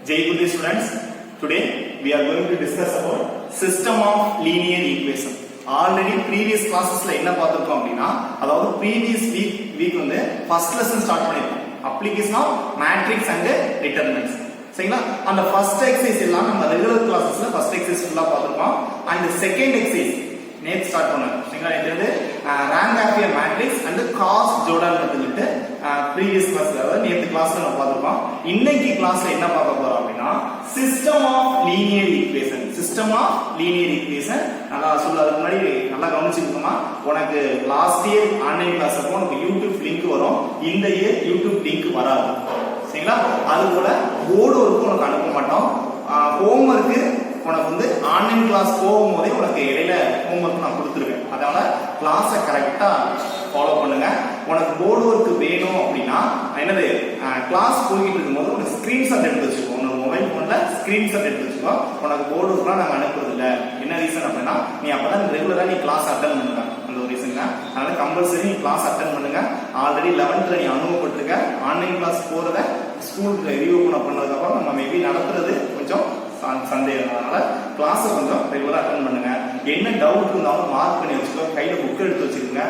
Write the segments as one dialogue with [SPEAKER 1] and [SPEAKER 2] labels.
[SPEAKER 1] Jai Good day students. Today we are going to discuss about system of linear equation. Already previous classes la enna paathirukom appadina adhaadu previous week வந்து first lesson start பண்ணிருக்கோம். Application of matrix and determinants. சரிங்களா? அந்த first exercise எல்லாம் நம்ம regular classes ல first exercise full பாத்துறோம். And second exercise நேத்து start பண்ணோம். சரிங்களா? இது வந்து rank of a matrix and cos Jordan மெத்தட்னு previous classல அதாவது நேத்து கிளாஸ்ல நம்ம பாத்துறோம். இன்னைக்கு கிளாஸ்ல என்ன பார்க்க போறோம் அப்படினா system of linear equation. System of linear equation நல்லா சொல்றதுக்கு முன்னாடி நல்லா கவனிச்சுக்கோமா. உனக்கு லாஸ்ட் இயர் ஆன்லைன் கிளாஸ் அப்போ உனக்கு YouTube லிங்க் வரும். இந்த இயர் YouTube லிங்க் வராது. சரிங்களா? அது போல போர்டு ஒர்க் உனக்கு அனுப்ப மாட்டோம். ஹோம் ஒர்க் உனக்கு வந்து ஆன்லைன் கிளாஸ் போகும்போதே உனக்கு இடையில ஹோம் ஒர்க் நான் கொடுத்துருவேன். அதனால கிளாஸை கரெக்டா ஃபாலோ பண்ணுங்க. உனக்கு போர்டு ஒர்க் வேணும் அப்படின்னா என்னது கிளாஸ் போய்கிட்டு இருக்கும்போது உனக்கு ஸ்கிரீன்ஷாட் எடுத்து வச்சுக்கோ. உன்னோட மொபைல் போன்ல ஸ்கிரீன்ஷாட் எடுத்து வச்சுக்கோ. உனக்கு போர்டு ஒர்க்லாம் நாங்கள் அனுப்புறது இல்லை. என்ன ரீசன் அப்படின்னா நீ அப்பதான் ரெகுலரா நீ கிளாஸ் அட்டன் பண்ணுங்க. அந்த ஒரு ரீசன் தான். அதனால கம்பல்சரி நீ கிளாஸ் அட்டன் பண்ணுங்க. ஆல்ரெடி 11th நீ அனுபவப்பட்டிருக்க. ஆன்லைன் கிளாஸ் போறத ஸ்கூல் ரீஓபன் பண்ணதுக்கு அப்புறம் நம்ம மேபி நடத்துறது கொஞ்சம் சந்தேகம். அதனால கிளாஸ் கொஞ்சம் ரெகுலரா அட்டன் பண்ணுங்க. என்ன டவுட் இருந்தாலும் மார்க் பண்ணி வச்சுக்கோ. கையில புக் எடுத்து வச்சுக்கோங்க.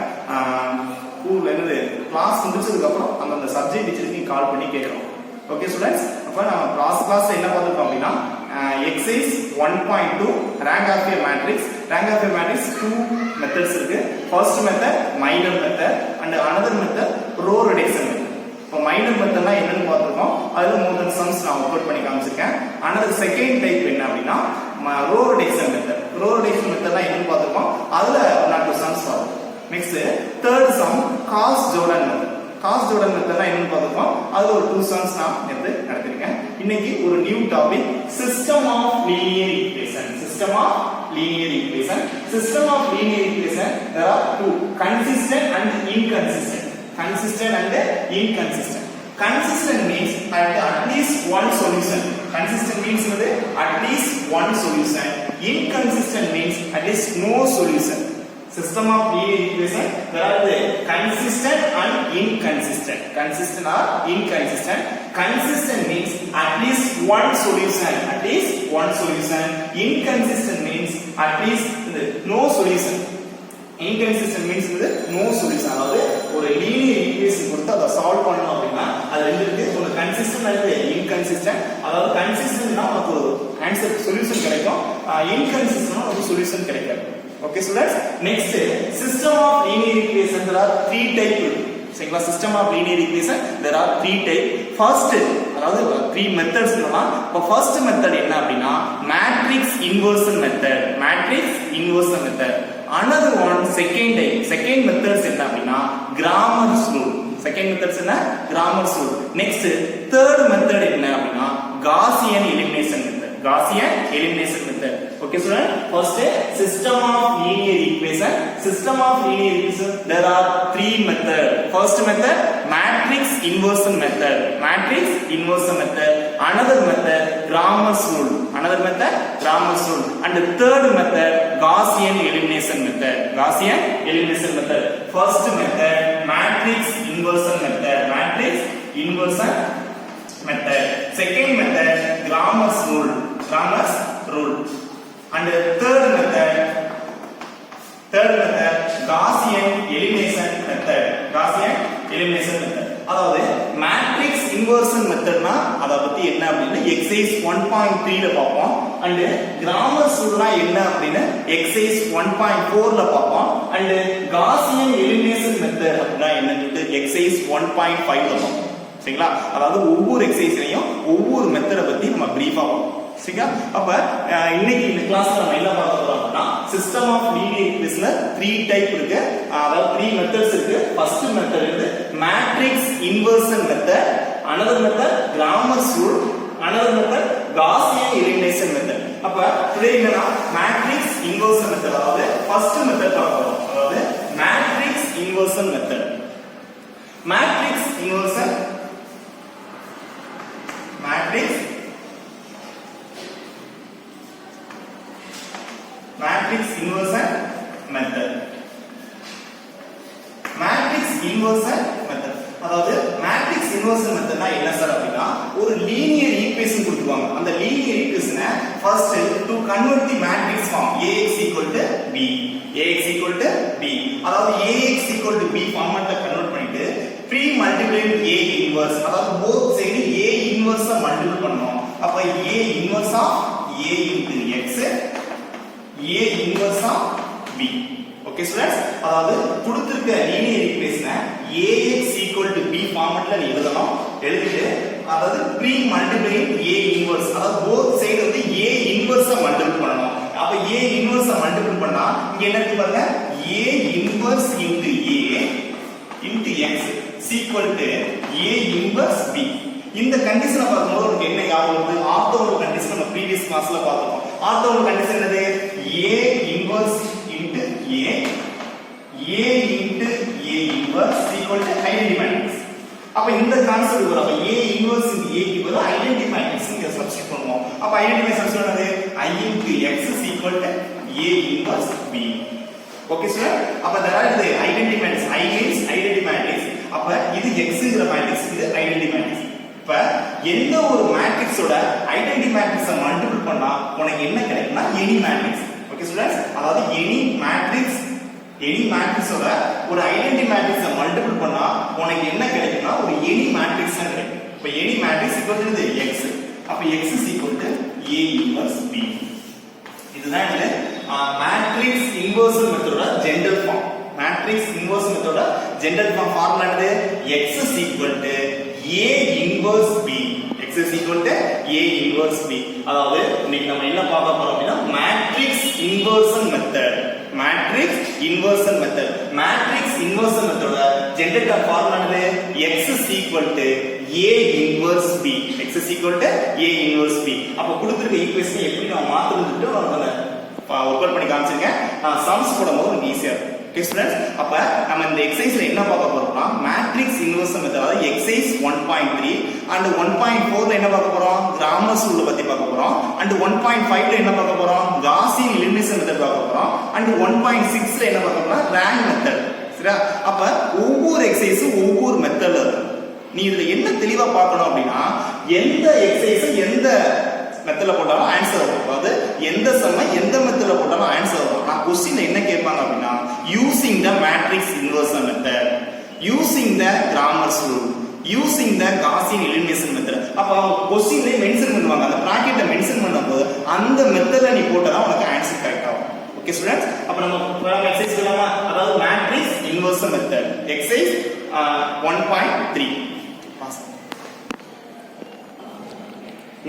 [SPEAKER 1] ஸ்கூல்ல இருந்து கிளாஸ் முடிச்சதுக்கு அப்புறம் அந்த சப்ஜெக்ட் டீச்சருக்கு நீ கால் பண்ணி கேட்கணும். ஓகே ஸ்டூடெண்ட்ஸ், அப்ப நம்ம கிளாஸ் என்ன பார்த்துருக்கோம் அப்படின்னா exercise 1.2 rank of a matrix. Rank of a matrix 2 methods இருக்கு. First method minor method and another method row reduction method. இப்போ மைனர் மெத்தட்னா என்னன்னு பார்த்துருக்கோம். அதுல மோர் தென் சம்ஸ் நான் அப்லோட் பண்ணி காமிச்சிருக்கேன். another செகண்ட் டைப் என்ன அப்படின்னா row reduction method. Row reduction மெத்தட்னா என்னன்னு பார்த்துருக்கோம். அதுல 1 or 2 சம்ஸ் வரும். Next third sum Gauss Jordan method. Gauss Jordan மெத்தட்னா என்னன்னு பார்த்துருக்கோம். அதுல ஒரு 2 சம்ஸ் நான் எடுத்து நடத்திருக்கேன். இன்னைக்கு ஒரு new topic system of linear equation. System of linear equation. System of linear equation there are two, consistent and inconsistent. Consistent and inconsistent. Consistent means at least one solution. Consistent means at least one solution. Inconsistent means at least no solution. System of linear equation there are the consistent and inconsistent. Consistent or inconsistent. Consistent means at least one solution. At least one solution. Inconsistent means at least no solution. Inconsistent means no solution. அதாவது ஒரு linear equation கொடுத்து அதை solve பண்ணனும் அப்படினா அது ரெண்டு இருக்கு. ஒரு கன்சிஸ்டன்ட் அண்ட் இன்கன்சிஸ்டன்ட். அதாவது கன்சிஸ்டன்ட்னா நமக்கு ஒரு ஆன்சர் சொல்யூஷன் கிடைக்கும். இன்கன்சிஸ்டன்ட்னா ஒரு சொல்யூஷன் கிடைக்காது. Okay students, next system of linear equation there are 3 type. சரிங்களா? system of linear equation there are 3 type. first அதாவது 3 methods சொல்லலாம். இப்போ first method என்ன அப்படினா matrix inversion method. matrix inversion method. another one second type. second methods என்ன அப்படினா Gramer's rule. second methods என்ன Gramer's rule. next third method என்ன அப்படினா Gaussian elimination method. Gaussian elimination method. Okay student, first system of linear equation. System of linear equation there are 3 method. first method matrix inversion method. matrix inversion method. another method Gramer's rule. another method Gramer's rule. and the third method Gaussian elimination method. Gaussian elimination method. first method matrix inversion method. matrix inversion method. second method Gramer's rule. Gramer's rule. and third method Gaussian elimination method. Gaussian elimination method. அதாவது matrix inversion மெத்தட்னா அத பத்தி என்ன அப்படினா exercise 1.3 ல பாப்போம். and Gramer's rule என்ன அப்படினா exercise 1.4 ல பாப்போம். and Gaussian elimination method அப்படினா என்னன்னு எக்ஸர்சைஸ் 1.5 ல பாப்போம். சரிங்களா? அதாவது ஒவ்வொரு எக்ஸர்சைஸ்லயும் ஒவ்வொரு மெத்தட பத்தி நம்ம பிரீஃபா பாப்போம். சரிங்களா? அப்ப இன்னைக்கு இந்த கிளாஸ்ல நம்ம என்ன பார்க்க போறோம்னா சிஸ்டம் ஆஃப் லீனியர் ஈக்குவேஷன்ல 3 டைப் இருக்கு. அதாவது 3 மெத்தட்ஸ் இருக்கு. ஃபர்ஸ்ட் மெத்தட் வந்து matrix inversion method. another method Gramer's rule. another method Gaussian elimination method. அப்ப டுடே என்னன்னா மேட்ரிக்ஸ் இன்வர்ஷன் மெத்தட் அதாவது ஃபர்ஸ்ட் மெத்தட் பார்க்க போறோம். அதாவது matrix inversion method. Matrix inversion matrix inversion method. matrix inversion method அதாவது matrix inversion methodனா என்ன sir அப்படினா ஒரு லீனியர் ஈக்குவேஷன் கொடுத்து கொடுத்துருவாங்க. அந்த லீனியர் ஈக்குவேஷனை first to convert the matrix form Ax b Ax b அதாவது Ax b ஃபார்மட்ல கன்வெர்ட் பண்ணிட்டு ப்ரீ மல்டிப்ளைட் A இன்வர்ஸ் அதாவது both side A inverse multiple பண்ணனும். அப்ப A inverse of A into x A inverse of b. Okay students, அதாவது கொடுத்திருக்க linear ஈக்குவேஷனை Ax b ஃபார்மட்ல நீ எழுதணும். எழுதிட்டு அதாவது ப்ரீ மல்டிப்ளைட் A இன்வர்ஸ் அதாவது போத் சைடு வந்து A இன்வர்ஸ் மல்டிபிள் பண்ணனும். அப்ப A இன்வர்ஸ் மல்டிபிள் பண்ணா இங்க என்ன இருக்கு பாருங்க, A inverse into A into x is equal to A inverse b. இந்த கண்டிஷனை பார்க்கும்போது உங்களுக்கு என்ன ஞாபகம் வருது? ஆர்த்தோகனல் கண்டிஷன் நம்ம previous கிளாஸ்ல பார்த்தோம். ஆர்த்தோகனல் கண்டிஷன் என்னது? A inverse into A into A inverse is equal to identity matrix. அப்ப இந்த கான்செப்ட் வரும். அப்ப A inverse into A க்கு பதிலா identity matrix இங்க சப்ஸ்டிட்யூட் பண்ணுவோம். அப்ப identity matrix என்னது? I into x is equal to A inverse b. Okay sir, அப்ப there is the identity matrix. I means identity matrix. அப்ப இது xங்கிற மேட்ரிக்ஸ், இது identity matrix. இப்ப எந்த ஒரு மேட்ரிக்ஸோட ஐடென்டி மேட்ரிக்ஸை மல்டிபிள் பண்ணா உனக்கு என்ன கிடைக்கும்னா எனி மேட்ரிக்ஸ். ஓகே ஸ்டூடண்ட்ஸ், அதாவது எனி மேட்ரிக்ஸோட ஒரு ஐடென்டி மேட்ரிக்ஸை மல்டிபிள் பண்ணா உனக்கு என்ன கிடைக்கும்னா ஒரு எனி மேட்ரிக்ஸ் கிடைக்கும். இப்ப any matrix equal to x. அப்ப x is equal to A inverse b. இதுதான் இது மேட்ரிக்ஸ் இன்வெர்ஸ் மெத்தடோட ஜெனரல் ஃபார்ம். மேட்ரிக்ஸ் இன்வெர்ஸ் மெத்தடோட ஜெனரல் ஃபார்ம் ஃபார்முலா என்னது? x is equal to A inverse b. x is equal to A inverse b. அதாவது இன்னைக்கு நம்ம என்ன பார்க்க போறோம் அப்படினா matrix inversion method. Matrix inversion method. Matrix inversion மெத்தடோட ஜெனரல் ஃபார்முலா என்னது? x is equal to A inverse b. x is equal to A inverse b. அப்ப கொடுத்திருக்க ஈக்குவேஷனை எப்படி நான் மாத்துறதுன்னு நான் ஒர்க் அவுட் பண்ணி காமிச்சிருக்கேன். சம்ஸ் போடும்போது உங்களுக்கு ஈஸியா இருக்கும். ஓகே ஸ்டூடண்ட்ஸ், அப்ப நம்ம இந்த எக்ஸர்சைஸ்ல என்ன பார்க்க போறோம்னா மேட்ரிக்ஸ் இன்வெர்ஸ் மெத்தட், அதாவது எக்ஸர்சைஸ் 1.3 and 1.4ல என்ன பார்க்க போறோம்? கிராமர் ரூல் பத்தி பார்க்க போறோம். and 1.5ல என்ன பார்க்க போறோம்? காஸியன் எலிமினேஷன் மெத்தட் பார்க்க போறோம். and 1.6ல என்ன பார்க்க போறோம்? Rank method. சரியா? அப்ப ஒவ்வொரு எக்ஸர்சைஸும் ஒவ்வொரு மெத்தட்ல இருக்கு. நீ இதுல என்ன தெளிவா பார்க்கணும் அப்படின்னா எந்த எக்ஸர்சைஸ் எந்த மெத்தட்ல போட்டாலும் ஆன்சர் வரும். அதாவது எந்த சம்ம எந்த மெத்தட்ல போட்டாலும் ஆன்சர் வரும். நான் क्वेश्चनல என்ன கேட்பாங்க அப்படினா using the matrix inversion method, using the grammar rule, using the Gaussian elimination method. அப்ப क्वेश्चनல மென்ஷன் பண்ணுவாங்க. அந்த பிராக்கெட்ல மென்ஷன் பண்ணும்போது அந்த மெத்தட்ல நீ போட்டா உனக்கு ஆன்சர் கரெக்ட் ஆகும். ஓகே ஸ்டூடண்ட்ஸ், அப்ப நம்ம எக்ஸர்சைஸ் பண்ணலாமா? அதாவது matrix inversion method exercise 1.3.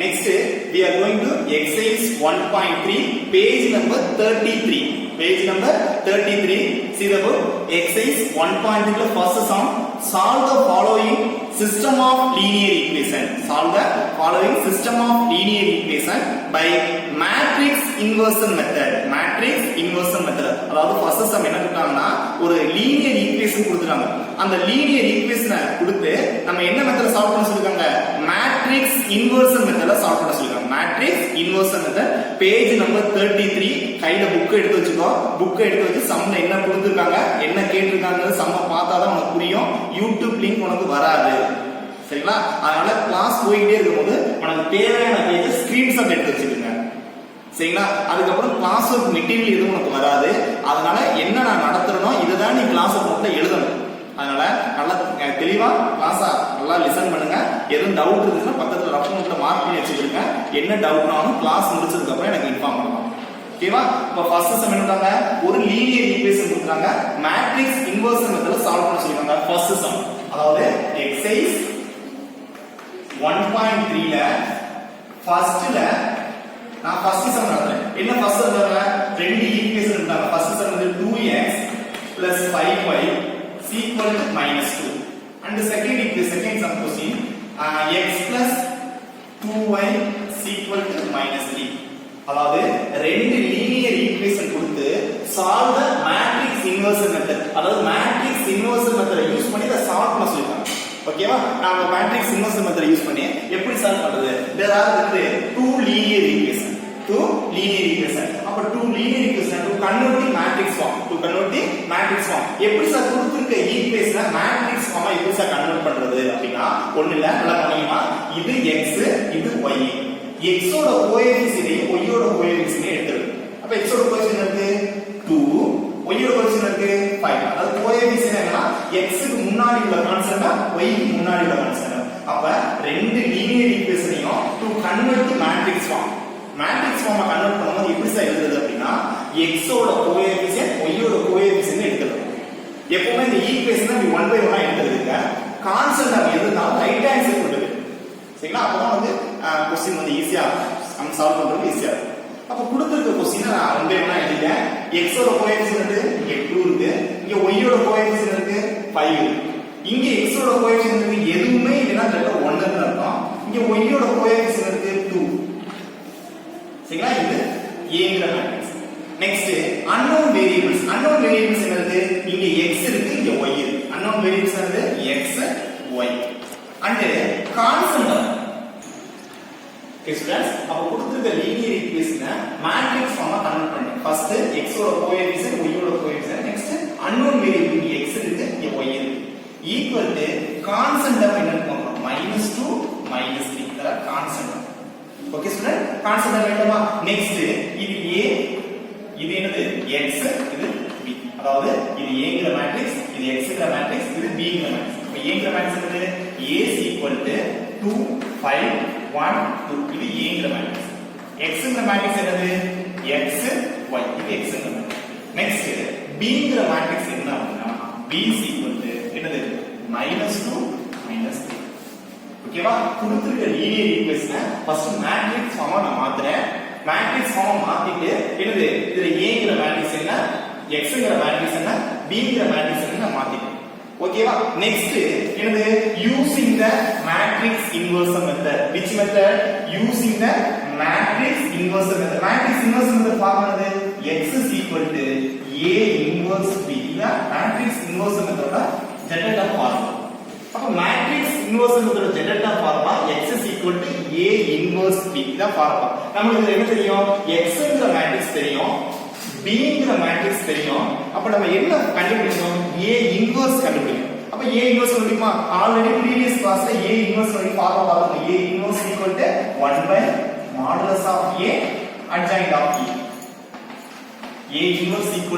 [SPEAKER 1] Next we are going to exercise 1.3 page number 33. Page number 33. See the book. Exercise 1.3 first sum. Solve the following system of linear equation. Solve the following system of linear equation by matrix inversion method. Matrix inversion method. அதாவது first sum என்ன கொடுத்தாங்கன்னா ஒரு linear equation கொடுத்துட்டாங்க. அந்த linear equation கொடுத்து நம்ம என்ன மெத்தட்ல சால்வ் பண்ண சொல்லிருக்காங்க? matrix inversion மெத்தட்ல சால்வ் பண்ண சொல்லிருக்காங்க. matrix inversion method page number 33. கையில புக் எடுத்து வச்சுக்கோ. புக் எடுத்து வச்சு சம்ல என்ன கொடுத்திருக்காங்க, என்ன கேட்டிருக்காங்கன்னு சம்ம பார்த்தாதான் உனக்கு புரியும். யூடியூப் லிங்க் உனக்கு வராது. சரிங்களா? அதனால கிளாஸ் போயிட்டே இருக்கும்போது உனக்கு தேவையான பேஜை ஸ்கிரீன்ஷாட் எடுத்து வச்சுக்கோங்க. சரிங்களா? அதுக்கப்புறம் கிளாஸ் ஒர்க் மெட்டீரியல் எதுவும் உனக்கு வராது. அதனால என்ன நான் நடத்துறனோ இதுதான் நீ கிளாஸ் ஒர்க்ல எழுதணும். அதனால நல்லா தெளிவா கிளாஸா நல்லா லிசன் பண்ணுங்க. எதுவும் டவுட் இருந்துச்சுன்னா பக்கத்துல ரஃப் நோட்ல மார்க் பண்ணி வச்சுக்கிடுங்க. என்ன டவுட்னாலும் கிளாஸ் முடிச்சதுக்கு அப்புறம் எனக்கு இன்ஃபார்ம் பண்ணலாம். ஓகேவா? இப்ப ஃபர்ஸ்ட் சம் என்னட்டாங்க? ஒரு லீனியர் ஈக்குவேஷன் கொடுத்தாங்க. மேட்ரிக்ஸ் இன்வெர்ஷன் மெத்தட்ல சால்வ் பண்ண சொல்லிருக்காங்க. ஃபர்ஸ்ட் சம், அதாவது எக்ஸர்சைஸ் 1.3ல ஃபர்ஸ்ட்ல நான் ஃபர்ஸ்ட் சம் நடத்துறேன். என்ன ஃபர்ஸ்ட் சம் நடத்துறேன்? ரெண்டு ஈக்குவேஷன் கொடுத்தாங்க. ஃபர்ஸ்ட் சம் வந்து 2x 5y equal to -2 and the second sum question x 2y equal to -3. அதாவது ரெண்டு லீனியர் ஈக்குவேஷன் கொடுத்து சால்வ் தி மேட்ரிக்ஸ் இன்வெர்ஷன் மெத்தட், அதாவது மேட்ரிக்ஸ் இன்வெர்ஷன் மெத்தட யூஸ் பண்ணி இத சால்வ் பண்ண சொல்லிருக்காங்க. ஓகேவா? நாம மேட்ரிக்ஸ் இன்வெர்ஷன் மெத்தட யூஸ் பண்ணி எப்படி சால்வ் பண்றது? there are two linear equation. அப்ப two linear equation to convert the matrix form. எப்படி சார் கொடுத்திருக்க ஈக்குவேஷனை மேட்ரிக்ஸ் ஃபார்மா எப்படி சார் கன்வெர்ட் பண்றது அப்படினா ஒண்ணு இல்ல, நல்லா பண்ணுவீங்க. இது x, இது y. x ஓட கோஎஃபிஷியன்ட் y ஓட கோஎஃபிஷியன்ட் எடுத்துறோம். அப்ப x ஓட கோஎஃபிஷியன்ட் இருக்கு 2, y ஓட கோஎஃபிஷியன்ட் இருக்கு 5. அதாவது கோஎஃபிஷியன்ட் என்னன்னா x க்கு முன்னாடி உள்ள கான்ஸ்டன்ட் y க்கு முன்னாடி உள்ள கான்ஸ்டன்ட். அப்ப ரெண்டு லீனியர் ஈக்குவேஷனையும் to convert to matrix form. Matrix ஃபார்மை கன்வெர்ட் பண்ணும்போது எப்படி சார் எழுதுறது அப்படின்னா x ஓட கோஎஃபிஷியன்ட் y ஓட கோஎஃபிஷியன்ட் எடுத்துறோம். எப்பவுமே இந்த ஈக்குவேஷனை இப்படி 1 by 1 ஆ எழுதுறதுங்க. கான்ஸ்டன்ட் அப்படி இருந்தாலும் ரைட் ஹேண்ட் சைடு கொண்டு போய் சரிங்களா? அப்பதான் வந்து क्वेश्चन வந்து ஈஸியா நம்ம சால்வ் பண்றது ஈஸியா இருக்கும். அப்ப கொடுத்திருக்க क्वेश्चन நான் 1 by 1 ஆ எழுதிட்டேன். x ஓட கோஎஃபிஷியன்ட் இங்க 2 இருக்கு, இங்க y ஓட கோஎஃபிஷியன்ட் இருக்கு 5 இருக்கு. இங்க x ஓட கோஎஃபிஷியன்ட் இருக்கு எதுவுமே இல்லனா டேட்டா 1 ன்னு அர்த்தம். இங்க y ஓட கோஎஃபிஷியன்ட் இருக்கு 2. சரிங்களா? இது ஏங்கிற matrix. Next unknown variables. unknown variables என்னது? இங்க x இருக்கு, இங்க y இருக்கு. unknown variables என்னது? x, y. and constant. Okay students, அப்ப கொடுத்திருக்க லீனியர் ஈக்குவேஷனை மேட்ரிக்ஸ் ஃபார்மா கன்வெர்ட் பண்ணு. ஃபர்ஸ்ட் x ஓட கோஎஃபிஷியன்ட் y ஓட கோஎஃபிஷியன்ட், நெக்ஸ்ட் unknown variable இங்க x இருக்கு, இங்க y இருக்கு. ஈக்குவல் டு கான்ஸ்டன்ட் என்னன்னு பார்க்கணும். -2 -3 இதெல்லாம் கான்ஸ்டன்ட். ஓகே ஸ்டூடண்ட், கான்ஸ்டன்ட் வேண்டாமா? நெக்ஸ்ட் இது a, இது என்னது? x, இது b. அதாவது இது a ங்கற மேட்ரிக்ஸ், இது x ங்கற மேட்ரிக்ஸ், இது b ங்கற மேட்ரிக்ஸ். அப்ப a ங்கற மேட்ரிக்ஸ் என்னது? a = 2 5 1 2. இது a ங்கற மேட்ரிக்ஸ். x ங்கற மேட்ரிக்ஸ் என்னது? x y. இது x ங்கற மேட்ரிக்ஸ். நெக்ஸ்ட் b ங்கற மேட்ரிக்ஸ் என்ன அப்படினா b = என்னது? -2 -3. ஓகேவா? கொடுத்திருக்க லீனியர் ஈக்குவேஷனை ஃபர்ஸ்ட் மேட்ரிக்ஸ் ஃபார்மா நான் மாத்துறேன். மேட்ரிக்ஸ் ஃபார்மா மாத்திட்டு என்னது? இதுல a ங்கற மேட்ரிக்ஸ் என்ன, x ங்கற மேட்ரிக்ஸ் என்ன, b ங்கற மேட்ரிக்ஸ் என்ன நான் மாத்திட்டேன். ஓகேவா? நெக்ஸ்ட் என்னது? Using the matrix inversion method. which method? using the matrix inversion method. matrix inversion method formula என்னது? x = a inverse b. இது matrix inversion method generator formula. அப்ப matrix inversion method generator formula x = a inverse b. இத formula. நமக்கு இதுல என்ன தெரியும்? x ங்கற matrix தெரியும், b ங்கற மேட்ரிக்ஸ் தெரியும். அப்ப நம்ம என்ன கண்டுபிடிக்கணும்? a inverse கண்டுபிடிக்கணும். அப்ப a inverse கண்டுபிடிக்குமா? ஆல்ரெடி previous classல a inverse வரை ஃபார்முலா பார்த்தோம். a inverse = 1 by modulus of a adjoint of e. a inverse =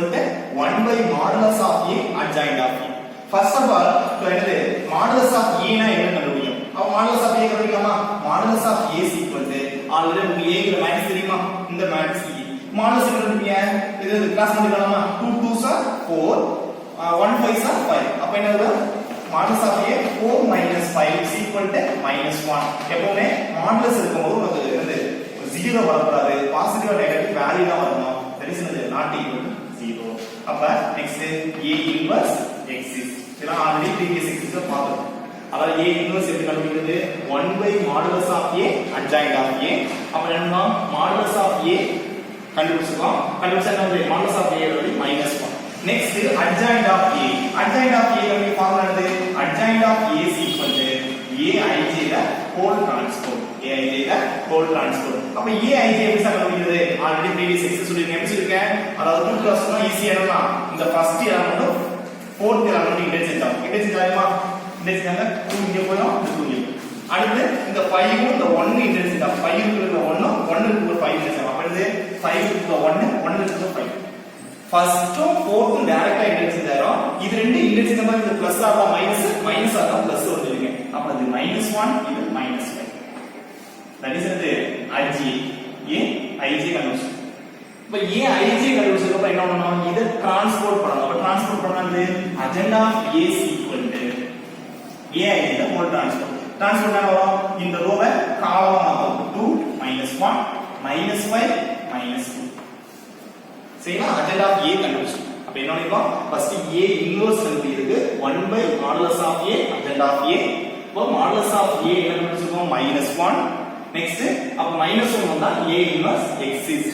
[SPEAKER 1] 1 by modulus of a adjoint of e. First of all, तो என்னது? modulus of a னா என்ன கண்டுபிடிக்கணும்? அப்ப modulus of a கண்டுபிடிக்கலாமா? modulus of a = already உங்களுக்கு a ங்கற matrix தெரியுமா? இந்த மேட்ரிக்ஸ் e. modulus கண்டுபிடிங்க. இது கிளாஸ் பண்ணிக்கலாமா? 2 2s are 4, 1 5s are 5. அப்ப என்ன வரும்? modulus of a 4 - 5 = -1. எப்பவுமே modulus இருக்கும்போது உங்களுக்கு என்னது? 0 வரக்கூடாது. பாசிட்டிவ் நெகட்டிவ் வேல்யூ தான் வரணும். that is not equal to 0. அப்ப next a inverse x is. இதெல்லாம் ஆல்ரெடி previous exercise பார்த்தோம். அதாவது a inverse எப்படி கண்டுபிடிக்கிறது? 1 by modulus of a adjoint of a. அப்ப என்னன்னா modulus of a கண்டுபிடிச்சிருக்கோம். கண்டுபிடிச்சா என்ன? modulus of a = -1. Next adjoint of a. adjoint of a க்கு ஃபார்முலா என்னது? adjoint of a = aij the whole transpose. aij the whole transpose. அப்ப aij எப்படி sir கண்டுபிடிக்கிறது? ஆல்ரெடி previous exercise சொல்லிருக்கேன். எப்படி சொல்லிருக்கேன்? அதாவது 2 + 1 ஈஸியா என்னன்னா இந்த first element fourth element interchange ஆகும். இன்டர்சேஞ்ச் ஆகுமா? இன்டர்சேஞ்ச் ஆனா 2 இங்க போய்டும், 2 இங்க. அடுத்து இந்த 5 ம் இந்த 1 இன்டர்சேஞ்ச் ஆகும். 5 க்கு 1 1 க்கு 5 இன்டர்சேஞ்ச் ஆகும். அப்ப இது 5 க்கு 1 1 க்கு 5. ஃபர்ஸ்டும் ஃபோர்த்தும் டைரக்டா இன்டர்சேஞ்ச் ஆகும். இது ரெண்டு இன்டர்சேஞ்ச் மாதிரி இது பிளஸ் ஆக மைனஸ், மைனஸ் ஆக பிளஸ் வந்துருங்க. அப்ப இது -1 இது -5. That is the ij aij கண்டுபிடிச்சு. இப்ப aij கண்டுபிடிச்சதுக்கு அப்புறம் என்ன பண்ணணும்? இத டிரான்ஸ்போர்ட் பண்ணணும். அப்ப டிரான்ஸ்போர்ட் பண்ணது agenda of a = aij the whole transport. Transport என்ன வரும்? இந்த ரோவை காலமா மாத்தும். 2 -1 -5 -2. சரிங்களா? agenda of a கண்டுபிடிச்சு. அப்ப என்ன பண்ணிருக்கோம்? ஃபர்ஸ்ட் a இன்வர்ஸ் கண்டுபிடிக்கிறது 1 by modulus of a agenda of a. இப்போ modulus of a என்ன கண்டுபிடிச்சிருக்கோம்? -1. நெக்ஸ்ட் அப்ப -1 வந்தா a இன்வர்ஸ் x is.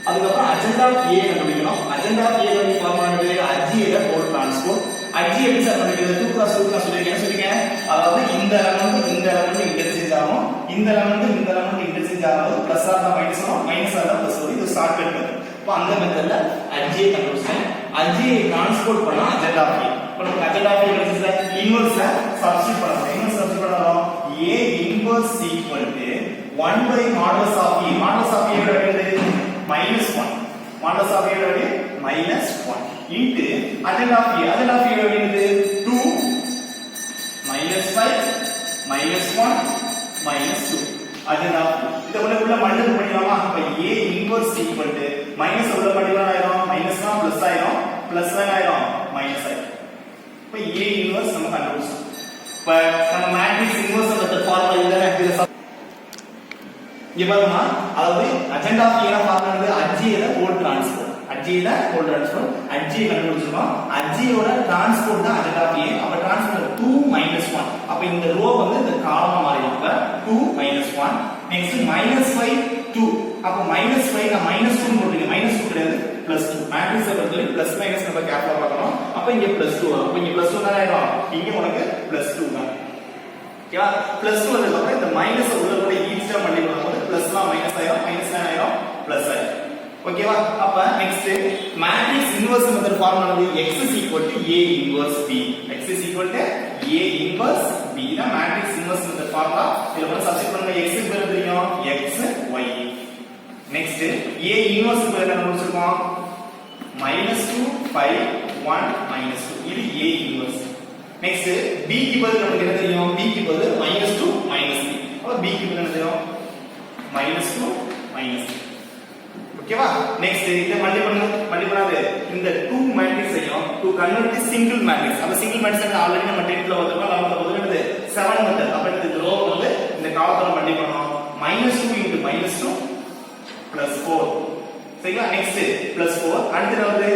[SPEAKER 1] அதுக்கப்புறம் agenda of a கண்டுபிடிக்கணும். agenda of a க்கு ஃபார்முலா என்னது? aj the whole transpose. aj எப்படி சார் கண்டுபிடிக்கிறது? 2 + 2 நான் சொல்லிருக்கேன். அதாவது இந்த எலிமெண்ட் இன்டர்சேஞ்ச் ஆகும், இந்த எலிமெண்ட் இன்டர்சேஞ்ச் ஆகும். பிளஸ் ஆர் மைனஸ் ஆகும், மைனஸ் ஆர் பிளஸ் வரும். இது ஷார்ட்கட் மெத்தட். அப்ப அந்த மெத்தட்ல aj கண்டுபிடிச்சேன். aj டிரான்ஸ்போர்ட் பண்ணா agenda of a. இப்ப நமக்கு agenda of a கிடைச்சது. இன்வர்ஸ் சப்ஸ்டிட்யூட் பண்ணலாம். இன்வர்ஸ் சப்ஸ்டிட்யூட் பண்ணலாம். a inverse = 1 1 by modulus of e. Modulus of e என்னது -1. Modulus of e என்னது -1 into adjacent of e. Adjacent of e என்னது 2 -5 -1 -2. adjacent of e. இத உள்ள மல்டிபிள் பண்ணிடலாமா? அப்ப a inverse equal to minus உள்ள மல்டிபிள் ஆயிரும், மைனஸ்னா பிளஸ் ஆயிரும், பிளஸ் ஆயிரும், மைனஸ் ஆயிரும். இப்ப a inverse நம்ம கண்டுபிடிச்சோம். இப்ப நம்ம மேட்ரிக்ஸ் இன்வெர்ஸ் மெத்தட் ஃபார்முலா இதுல இங்க பாருங்க, அதாவது adjacent of e ன ஃபார்முலா வந்து adj ல ஹோல் ட்ரான்ஸ்போஸ். adj ல ஹோல் ட்ரான்ஸ்போஸ், adj கண்டுபிடிச்சோம். adj யோட ட்ரான்ஸ்போஸ் தான் adjacent of e. அப்ப ட்ரான்ஸ்போஸ் 2 -1. அப்ப இந்த ரோ வந்து இந்த காலமா மாறிடும். அப்ப 2 -1. நெக்ஸ்ட் -5 2. அப்ப -5 நான் -2 போடுறீங்க. -2 கிடையாது, +2. மேட்ரிக்ஸ் பொறுத்தவரை பிளஸ் மைனஸ் நம்ம கேப்ல பார்க்கணும். அப்ப இங்க +2 வரும். அப்ப இங்க +2 தான ஆயிடும். இங்க உனக்கு +2 தான். ஓகேவா? +2 வந்ததுக்கு அப்புறம் இந்த மைனஸ் உள்ள கூட ஈஸ்டா மல்டிபிள் பண்ணும்போது பிளஸ்லாம் மைனஸ் ஆயிடும், மைனஸ்லாம் ஆயிடும், பிளஸ் ஆயிடும். ஓகேவா? அப்ப next matrix inverse method formula வந்து x a inverse b. x a inverse b தான் மேட்ரிக்ஸ் இன்வெர்ஸ் மெத்தட் ஃபார்முலா. இதுல வந்து சப்ஸ்டிட் பண்ணுங்க. x க்கு பதிலா தெரியும் x y. Next a inverse க்கு பதிலா என்ன கொடுத்திருக்கோம்? -2 5 1 -2. இது a inverse. நெக்ஸ்ட் b க்கு பதிலா நமக்கு என்ன தெரியும்? b க்கு பதிலா -2 -3. அப்ப b க்கு பதிலா என்ன தெரியும்? -2 -3. ஓகேவா? நெக்ஸ்ட் இத மல்டிபிள் இந்த 2 மேட்ரிக்ஸ் ஐயும் to convert to single matrix. அப்ப சிங்கிள் மேட்ரிக்ஸ் ஆல்ரெடி நம்ம 10th ல வந்திருக்கோம். 11th ல வந்து 7 மெத்தட். அப்ப இந்த ரோ வந்து இந்த காலத்துல மல்டிபிள் பண்ணனும். -2 into -2 +4. சரிங்களா? நெக்ஸ்ட் +4. அடுத்து வந்து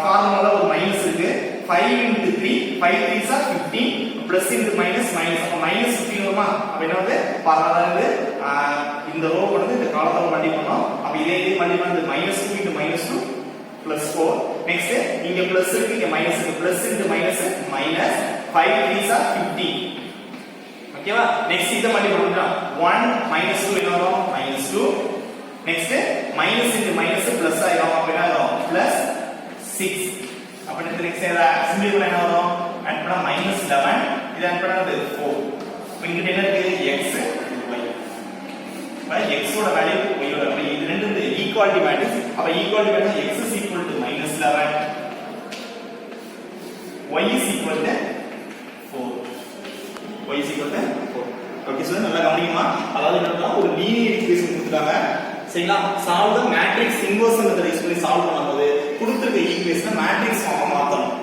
[SPEAKER 1] ஃபார்முலால ஒரு மைனஸ் இருக்கு. 5 into 3 5 3s are 15 plus into minus minus. அப்ப -15 வருமா? அப்ப என்ன வந்து ஃபார்முலா வந்து இந்த ரோ வந்து இந்த காலத்துல மல்டிபிள் பண்ணனும். அப்ப இதே மல்டிபிள் பண்ணது -2 into -2 +4. நெக்ஸ்ட் இங்க பிளஸ் இருக்கு, இங்க மைனஸ் இருக்கு. Plus into minus minus 5 3s are 15. ஓகேவா? நெக்ஸ்ட் இத மல்டிபிள் பண்ணா 1 -2 என்ன வரும்? -2. Next minus into minus plus ஆயிடும். அப்ப என்ன ஆகும்? +6. அப்ப இந்த நெக்ஸ்ட் சிம்பிள் என்ன வரும்? ஆட் பண்ணா -11. இது ஆட் பண்ணது 4. இங்க என்ன இருக்கு? x y. x ஓட வேல்யூ y ஓட வேல்யூ இது ரெண்டும் ஈக்குவாலிட்டி மேட்ரிக்ஸ். அப்ப equality matrix x is equal to -11 y is equal to 4. y is equal to 4. Okay sir, நல்லா கவனிக்கமா. அதாவது என்னன்னா ஒரு லீனியர் ஈக்குவேஷன் கொடுத்துட்டாங்க. சரிங்களா? சால்வ் தி மேட்ரிக்ஸ் இன்வெர்ஸ் மெத்தட் யூஸ் பண்ணி சால்வ் பண்ணும்போது கொடுத்திருக்க ஈக்குவேஷனை மேட்ரிக்ஸ் ஃபார்மா மாத்தணும்.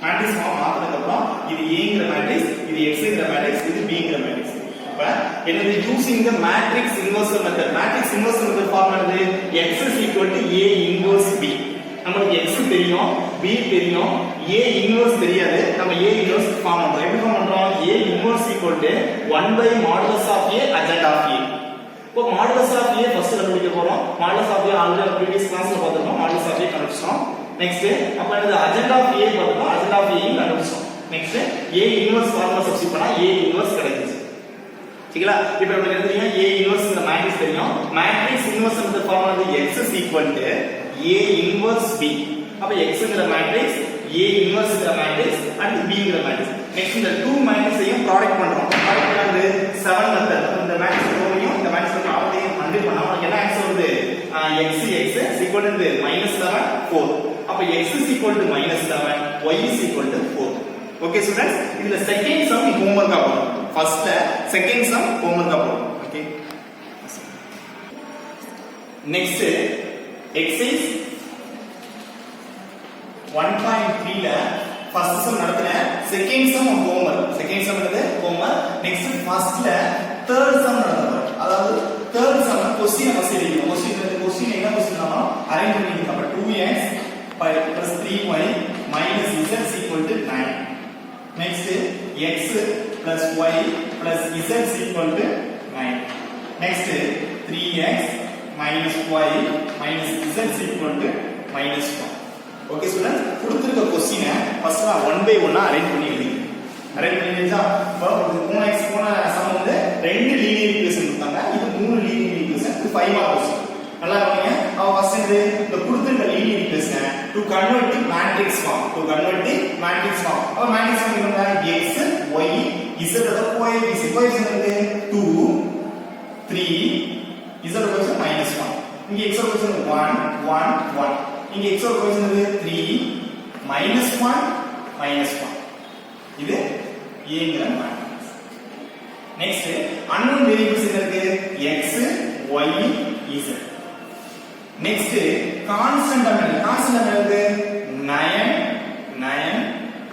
[SPEAKER 1] மேட்ரிக்ஸ் ஃபார்ம் மாத்தினதுக்கு அப்புறம் இது a ங்கற மேட்ரிக்ஸ், இது x ங்கற மேட்ரிக்ஸ், இது b ங்கற மேட்ரிக்ஸ். அப்ப என்னது? Using the matrix inverse method. Matrix inverse method formula என்னது? x is equal to a inverse b. நமக்கு x தெரியும், b தெரியும், a inverse தெரியாது. நம்ம a inverse ஃபார்ம் பண்றோம். எப்படி ஃபார்ம் பண்றோம்? a inverse equal to 1 by modulus of a adjacent of a. இப்போ modulus of a ஃபர்ஸ்ட் கண்டுபிடிக்க போறோம். modulus of a already previous கிளாஸ்ல பார்த்திருக்கோம். modulus of a கண்டுபிடிச்சோம். நெக்ஸ்ட் அப்ப என்னது? adjacent of a பார்த்தோம். adjacent of a கண்டுபிடிச்சோம். Next a inverse formula substitute பண்ணா a inverse கிடைக்குது. சரிங்களா? இப்போ நமக்கு என்ன தெரியும்? a inverse இந்த மேட்ரிக்ஸ் தெரியும். மேட்ரிக்ஸ் இன்வெர்ஸ் மெத்தட் ஃபார்முலா வந்து x is equal to a inverse b. அப்ப x ங்கற மேட்ரிக்ஸ், a inverse ங்கற மேட்ரிக்ஸ் and b ங்கற மேட்ரிக்ஸ். நெக்ஸ்ட் இந்த 2 மேட்ரிக்ஸையும் ப்ராடக்ட் பண்றோம். ப்ராடக்ட் பண்ணது 7 மெத்தட். இந்த மேட்ரிக்ஸ் ரோவையும் இந்த மேட்ரிக்ஸ் காலத்தையும் மல்டிபிள் பண்ணா நமக்கு என்ன ஆன்சர் வருது? x is equal to -11 4. அப்ப x is equal to -11, y is equal to 4. Okay students, இதுல செகண்ட் சம் நீ ஹோம்வொர்க்கா போறோம். ஃபர்ஸ்ட்ல செகண்ட் சம் ஹோம்வொர்க்கா போறோம். ஓகே, நெக்ஸ்ட் எக்ஸைஸ் 1.3 ல ஃபர்ஸ்ட் சம் நடத்துற second sum homework. Second sum என்னது? ஹோம்வொர்க். நெக்ஸ்ட் ஃபர்ஸ்ட்ல தேர்ட் சம் நடத்துறோம். அதாவது தேர்ட் சம் क्वेश्चन ஃபர்ஸ்ட் எழுதிக்கணும். क्वेश्चन என்ன क्वेश्चनனா அரேஞ்ச் பண்ணிருக்கோம். அப்ப 2x plus 3y minus z equal to 9. Next x plus y plus z equal to 9. Next 3x minus y minus z equal to minus 1. Okay students, கொடுத்திருக்க question first நான் 1 by 1 arrange பண்ணி எழுதிக்கிறேன். Arrange பண்ணி எழுதிச்சா இப்போ 3x போன some வந்து ரெண்டு linear equation கொடுத்தாங்க. இது மூணு லீனியர் ஈக்குவேஷன், இது 5 மார்க்ஸ். நல்லா கவனிங்க. அவ ஃபர்ஸ்ட் இந்த கொடுத்திருக்க linear equation to convert to matrix form. To convert to matrix form. அப்ப matrix form என்னன்னா x y z ஓட கோஎஃபிஷியன்ட் வந்து 2 3 z கோஎஃபிஷியன்ட் -1 இங்க x கோஎஃபிஷியன்ட் 1 1 1 இங்க x கோஎஃபிஷியன்ட் 3 -1 -1 இது ஏங்கிற மேட்ரிக்ஸ். நெக்ஸ்ட் அன்னோன் வேரியபிள்ஸ் என்ன இருக்கு x y z. Next constant இருக்கு 9 9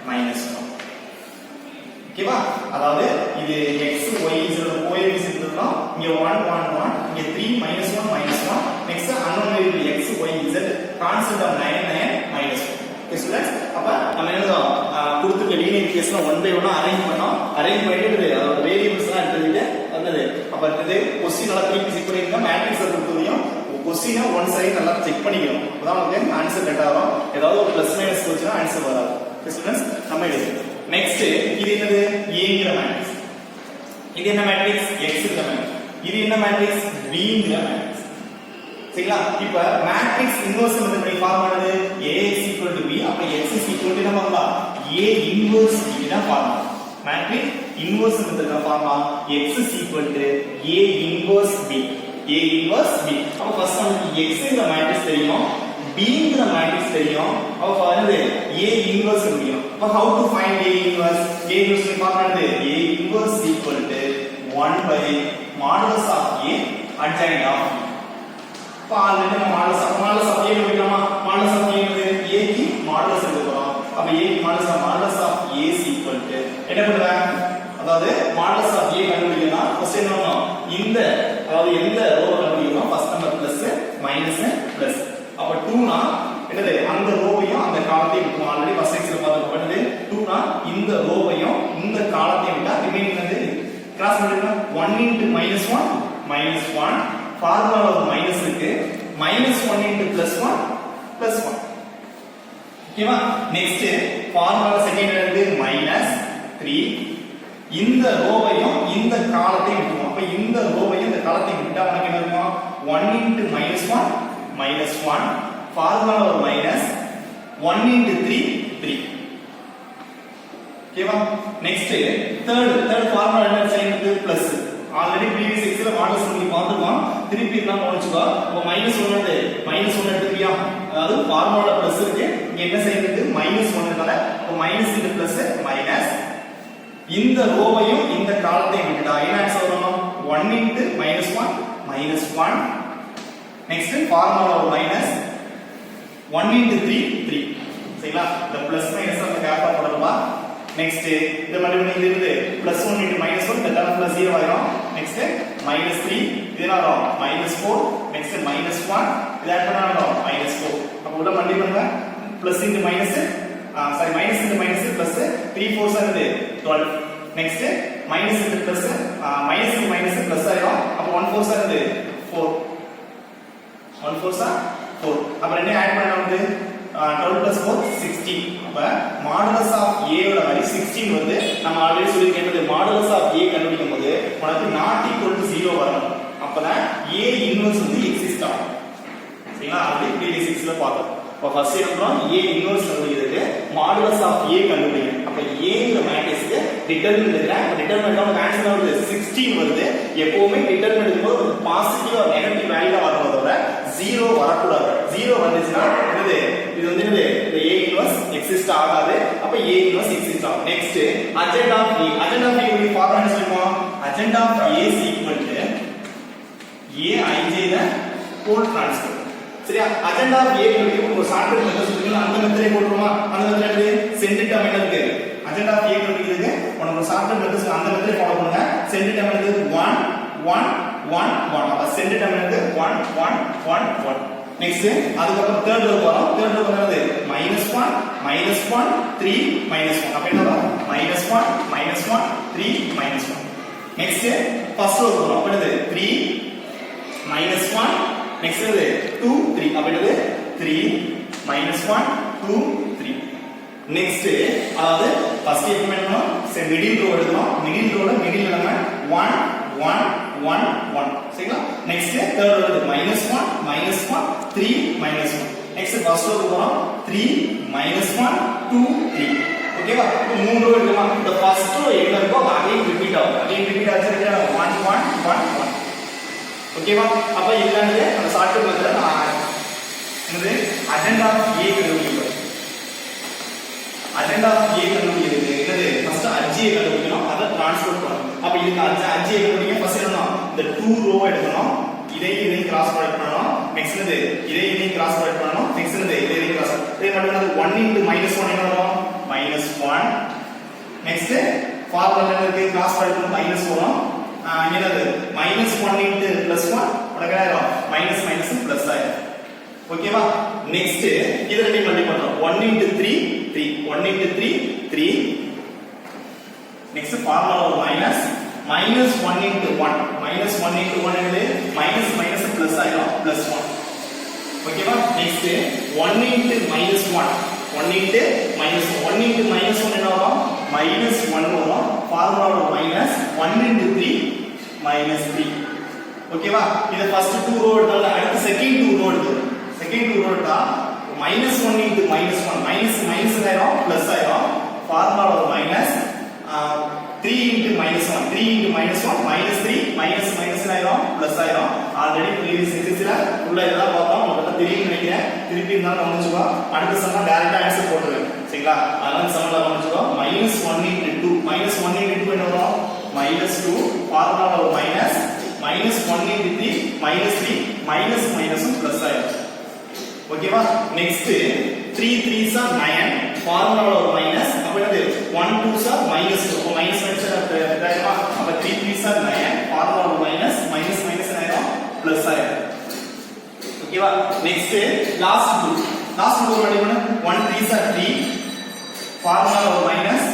[SPEAKER 1] -1. ஓகேவா? அதாவது இது x y z கோஎஃபிஷியன்ட் இருக்கோம். இங்க 1 1 1 இங்க 3 -1 -1. Next unknown variable x y z constant of 9 9 -1. Okay students, அப்ப நம்ம என்னதான் கொடுத்துருக்க லீனியர் ஈக்குவேஷனை 1 by 1 அரேஞ்ச் பண்ணோம். அரேஞ்ச் பண்ணிட்டு அதோட வேரியபிள்ஸ்லாம் எடுத்துக்கிட்டு வந்தது. அப்ப அடுத்தது क्वेश्चन நல்லா திருப்பி செக் பண்ணிருங்க. மேட்ரிக்ஸ் கொடுத்ததையும் क्वेश्चனை ஒன் சைடு நல்லா செக் பண்ணிக்கணும். அப்பதான் உங்களுக்கு ஆன்சர் கரெக்ட்டா வரும். ஏதாவது ஒரு பிளஸ் மைனஸ் போச்சுனா ஆன்சர் வராது. ஓகே ஸ்டூடண்ட்ஸ், நம்ம எடுத்து நெக்ஸ்ட் இது என்னது ஏங்கிற மேட்ரிக்ஸ். இது என்ன மேட்ரிக்ஸ் xங்கிற மேட்ரிக்ஸ். இது என்ன மேட்ரிக்ஸ் bங்கிற மேட்ரிக்ஸ். சரிங்களா? இப்ப மேட்ரிக்ஸ் இன்வெர்ஸ் மெத்தட் படி ஃபார்ம் ஆனது ax b அப்ப x என்ன பண்ணலாம் a இன்வெர்ஸ் b தான் ஃபார்ம். மேட்ரிக்ஸ் இன்வெர்ஸ் மெத்தட் தான் form x a inverse b a inverse b. அப்ப ஃபர்ஸ்ட் நமக்கு xங்கிற மேட்ரிக்ஸ் தெரியும், bங்கிற மேட்ரிக்ஸ் தெரியும். அப்ப பாருங்க a இன்வெர்ஸ் தெரியும். அப்ப how to find a inverse? a inverse form ஆனது a inverse 1 by modulus of a adjoint of b. அப்ப ஆல்ரெடி நம்ம modulus of a கண்டுபிடிக்கலாமா? modulus of a என்னது a க்கு modulus எடுக்கிறோம். அப்ப a க்கு modulus of a என்ன பண்ணுவாங்க? அதாவது modulus of a கண்டுபிடிக்கணும்னா ஃபர்ஸ்ட் என்ன பண்ணனும்? இந்த அதாவது எந்த ரோ கண்டுபிடிக்கணும்? First number plus minus plus. அப்ப 2 னா என்னது அந்த ரோவையும் அந்த காலத்தையும் விட்டு ஆல்ரெடி ஃபர்ஸ்ட் எக்ஸ்ல பார்த்தது 2 னா இந்த ரோவையும் இந்த காலத்தையும் விட்டா ரிமைனிங் வந்து கிராஸ் பண்ணினா 1 into -1 -1 ஃபார்முலால ஒரு மைனஸ் இருக்கு. -1 into +1 +1. ஓகேவா? நெக்ஸ்ட் ஃபார்முலா செகண்ட் இருக்கு -3 இந்த ரோவையும் இந்த காலத்தையும் விட்டுவோம். அப்ப இந்த ரோவையும் இந்த காலத்தையும் விட்டா நமக்கு என்ன இருக்கும்? 1 into -1 -1 ஃபார்முலா ஒரு மைனஸ் 1 into 3 3. ஓகேவா? நெக்ஸ்ட் தேர்ட் ஃபார்முலா என்ன செய்யறது? பிளஸ். ஆல்ரெடி ப்ரீவியஸ் எக்ஸ்ல மாடல்ஸ் பண்ணி பார்த்துட்டோம். திருப்பி நான் கவனிச்சுக்கோ. அப்ப -1 எடுத்துக்கியா? அதாவது ஃபார்முலா பிளஸ் இருக்கு. இங்க என்ன செய்யறது? -1னால அப்ப மைனஸ் into பிளஸ் மைனஸ் இந்த ரோவையும் இந்த காலத்தையும் விட்டா என்ன ஆன்சர் வரும்? 1 into -1 -1. நெக்ஸ்ட் ஃபார்முலா ஒரு மைனஸ் 1 into 3 3. சரிங்களா? இந்த பிளஸ் மைனஸ் நம்ம கேர்ஃபுல்லா போடணுமா? நெக்ஸ்ட் இந்த மல்டிபிள் இருந்து +1 into -1 இந்த டேர்ம் பிளஸ் 0 ஆயிடும். நெக்ஸ்ட் -3 இது என்ன வரும்? -4. நெக்ஸ்ட் -1 இது ஆட் பண்ணா வரும் -4. அப்ப உள்ள மல்டிபிள் பண்ணுங்க. Plus into minus sorry minus into minus plus 3 4s ஆனது 12. Next minus into plus minus into minus plus ஆயிடும். அப்ப 1 4s ஆனது 4 1 4s 4. அப்ப ரெண்டே ஆட் பண்ணா வந்து 12 plus 4 16. அப்ப modulus of a ஓட வேல்யூ 16 வந்து நம்ம ஆல்ரெடி சொல்லி கேட்டது modulus of a கண்டுபிடிக்கும்போது உனக்கு not equal to 0 வரணும். அப்பதான் a இன்வெர்ஸ் வந்து எக்ஸிஸ்ட் ஆகும். சரிங்களா? அது ப்ரீவியஸ் எக்ஸ்ல பார்த்தோம். அப்ப ஃபர்ஸ்ட் எடுக்கிறோம் a இன்வெர்ஸ் கண்டுபிடிக்கிறதுக்கு modulus of a கண்டுபிடிக்கணும். அப்ப a ங்கிற மேட்ரிக்ஸ்க்கு டிட்டர்மினன்ட் எடுக்கிறேன். அப்ப டிட்டர்மினன்ட் நமக்கு ஆன்சர் வருது 16 வருது. எப்பவுமே டிட்டர்மினன்ட் எடுக்கும்போது ஒரு பாசிட்டிவ் ஆர் நெகட்டிவ் வேல்யூ வரணும். தவிர 0 வரக்கூடாது. 0 வந்துச்சுன்னா என்னது? இது வந்து என்னது? இந்த a இன்வெர்ஸ் எக்ஸிஸ்ட் ஆகாது. அப்ப a இன்வெர்ஸ் எக்ஸிஸ்ட் ஆகும். Next adjoint of a. adjoint of a எப்படி ஃபார்முலா சொல்லுவோம்? adjoint of a is equal to aij the whole transfer. சரியா? adjoint of a க்கு ஒரு ஷார்ட்கட் மெத்தட் சொல்லுங்க. அந்த மெத்தடே போடுறோமா? அந்த மெத்தட் சென்ட் டேர்ம் என்ன இருக்கு? adjoint of a கண்டுபிடிக்கிறதுக்கு உங்களுக்கு ஒரு ஷார்ட்கட் மெத்தட் அந்த மெத்தடே ஃபாலோ பண்ணுங்க. சென்ட் டேர்ம் என்னது? 1 1 1 1. அப்ப சென்ட் டேர்ம் என்னது? 1 1 1 1. நெக்ஸ்ட் அதுக்கப்புறம் தேர்ட் ரோ வரும். தேர்ட் ரோ என்னது? -1 -1 3 -1. அப்ப என்ன வரும்? -1 -1 3 -1. நெக்ஸ்ட் ஃபர்ஸ்ட் ரோ வரும். அப்ப என்னது? 3 -1 நெக்ஸ்ட் என்னது? 2 3. அப்ப என்னது? 3 -1 2 3. நெக்ஸ்ட் அதாவது ஃபர்ஸ்ட் எப்ப பண்ணனும்? மிடில் ரோ எடுக்கணும். மிடில் ரோல மிடில் நம்ம 1 1 1 1. சரிங்களா? Next third row -1 -1 3 -1. Next first row போறோம். 3 -1 2 3. ஓகேவா? மூணு ரோ எடுக்கலாம். இந்த ஃபர்ஸ்ட் ரோ எங்க இருக்கோ அது அகைன் ரிப்பீட் ஆகும். அகைன் ரிப்பீட் ஆச்சுன்னா 1 1 1 1. ஓகேவா? அப்ப இதுதான் அந்த ஷார்ட்கட் மெத்தட் நான் என்னது அஜெண்ட் ஆஃப் ஏ கண்டுபிடிக்கிறது. அஜெண்ட் ஆஃப் ஏ கண்டுபிடிக்கிறது என்னது ஃபர்ஸ்ட் அஜ்ஜியை கண்டுபிடிக்கணும், அதை ட்ரான்ஸ்ஃபர் பண்ணணும். அப்ப இதுக்கு அஜ்ஜியை கண்டுபிடிக்க ஃபர்ஸ்ட் என்ன இந்த 2 ரோ எடுக்கணும், இதையும் கிராஸ் ப்ராடக்ட் பண்ணணும். நெக்ஸ்ட் என்னது இதையும் கிராஸ் ப்ராடக்ட் பண்ணணும். நெக்ஸ்ட் என்னது இதையும் கிராஸ் இதே மட்டும் 1 into -1 என்ன வரும் -1. நெக்ஸ்ட் ஃபார்முலா இருக்கு கிராஸ் ப்ராடக்ட் பண்ணி மைனஸ் வரும். என்னது -1 into +1 உனக்கு ஆயிரும் மைனஸ் மைனஸ் பிளஸ் ஆயிரும். ஓகேவா? நெக்ஸ்ட் இத ரெண்டையும் மல்டிப்ளை பண்றோம். 1 into 3 3 1 into 3 3. நெக்ஸ்ட் ஃபார்முலா ஒரு மைனஸ் -1 into 1 -1 into 1 என்னது மைனஸ் மைனஸ் பிளஸ் ஆயிரும் +1. ஓகேவா? நெக்ஸ்ட் 1 into -1 1 into -1 1 into -1 என்ன வரும் -1 வரும். ஃபார்முலா ஒரு மைனஸ் 1 into 3 -3. ஓகேவா? இத ஃபர்ஸ்ட் 2 ரோ எடுத்தால அடுத்து செகண்ட் 2 ரோ எடுத்து செகண்ட் 2 ரோ எடுத்தா -1 into -1 மைனஸ் மைனஸ் ஆயிரும் பிளஸ் ஆயிரும். ஃபார்முலா ஒரு minus 3 into -1 3 into -1 -3 minus minus ஆயிரும் பிளஸ் ஆயிரும். ஆல்ரெடி ப்ரீவியஸ் எக்ஸர்சைஸ்ல உள்ள இதெல்லாம் பார்த்தோம், உங்களுக்கு தெரியும் நினைக்கிறேன். திருப்பி இருந்தாலும் கவனிச்சுக்கோ, அடுத்த சம்மா டைரக்டா ஆன்சர் போட்டுருவேன். சரிங்களா? அதனால சம்ல கவனிச்சுக்கோ. -1 into 2 -1 into 2 என்ன வரும் -2. ஃபார்முலா ஒரு மைனஸ் -1 into 3 -3 மைனஸ் மைனஸும் பிளஸ் ஆயிரும். ஓகேவா? நெக்ஸ்ட் 3 3s are 9 ஃபார்முலா ஒரு மைனஸ். அப்ப என்னது 1 2s are -2 அப்ப மைனஸ் மைனஸ் ஆயிரும். அப்ப 3 3s are 9 ஃபார்முலா ஒரு மைனஸ் மைனஸ் மைனஸ் ஆயிரும் பிளஸ் ஆயிரும். ஓகேவா? நெக்ஸ்ட் லாஸ்ட் 2 ரெடி பண்ணு. 1 3s are 3 ஃபார்முலா ஒரு மைனஸ்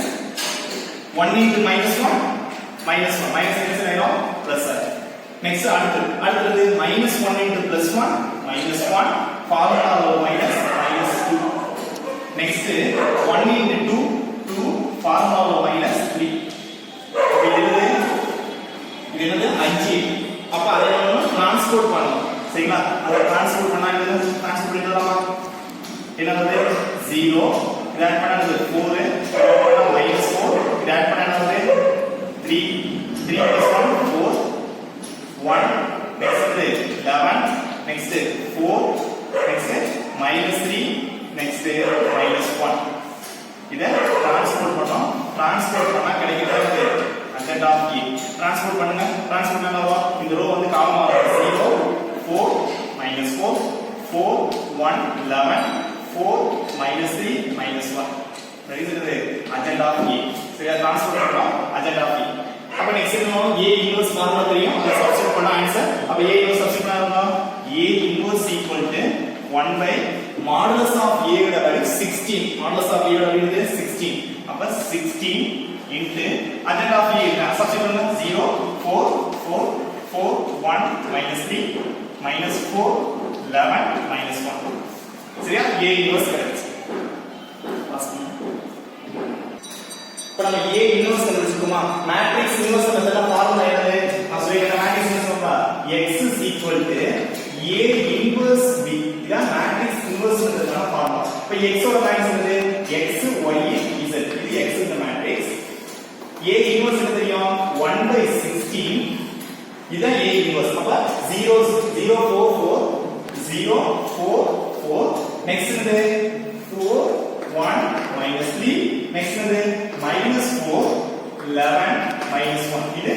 [SPEAKER 1] 1 into -1 -1 மைனஸ் மைனஸ் ஆயிரும் பிளஸ் ஆயிரும். நெக்ஸ்ட் அடுத்து -1 into +1 -1 ஃபார்முலா ஒரு மைனஸ் -2. நெக்ஸ்ட் 1 into 2 2 ஃபார்முலா ஒரு -3. இது என்னது 5. அப்ப அதை நம்ம ட்ரான்ஸ்போர்ட் பண்ணணும். சரிங்களா? அதை ட்ரான்ஸ்போர்ட் பண்ணா இது ட்ரான்ஸ்போர்ட் பண்ணலாமா? என்னது 0 இத ஆட் பண்ணது 4 இத பண்ணா -4 இத ஆட் பண்ணது 3 3 + 1 4 1 next 11 next 4 next -3 next -1. இத ட்ரான்ஸ்போர்ட் பண்ணோம். ட்ரான்ஸ்போர்ட் பண்ணா கிடைக்கிறது அஜெண்ட் ஆஃப் ஏ. ட்ரான்ஸ்போர்ட் பண்ணுங்க. ட்ரான்ஸ்போர்ட் பண்ணா இந்த ரோ வந்து காமனா வரும். 0 4 -4 4 1 11 4 -3 -1. தெரியுது அஜெண்ட் ஆஃப் ஏ. சரியா? ட்ரான்ஸ்போர்ட் பண்றோம் அஜெண்ட் ஆஃப் ஏ. அப்ப நெக்ஸ்ட் என்ன A இன்வெர்ஸ் ஃபார்முலா தெரியும், அத சப்ஸ்டிட்யூட் பண்ணா ஆன்சர். அப்ப A இன்வெர்ஸ் சப்ஸ்டிட்யூட் பண்ணா A inverse = 1 by modulus of A ஓட வேல்யூ 16. மாடுலஸ் ஆஃப் A ஓட வேல்யூ 16. அப்ப 16 into adjoint of A substitute பண்ணா 0 4 4 4 1 -3 -4 11 -1. சரியா? A இன்வெர்ஸ் கிடைச்சு. இப்ப நம்ம A இன்வெர்ஸ் கண்டுபிடிச்சிருக்கோமா? மேட்ரிக்ஸ் இன்வெர்ஸ் மெத்தட்ல ஃபார்முலா என்னது? நான் சொல்லிட்டேன். Matrix inverse formula x A inverse B. இதான் மேட்ரிக்ஸ் இன்வெர்ஸ் மெத்தட்ல ஃபார்முலா. இப்ப x ஓட வேல்யூ என்னது? x y z. இது x இந்த மேட்ரிக்ஸ். A இன்வெர்ஸ் என்ன தெரியும்? 1 by 16. இதான் A இன்வெர்ஸ். அப்ப 0 0 4 4 0 4 4 நெக்ஸ்ட் என்னது 4 1 -3 நெக்ஸ்ட் என்னது -4 11 -1. இது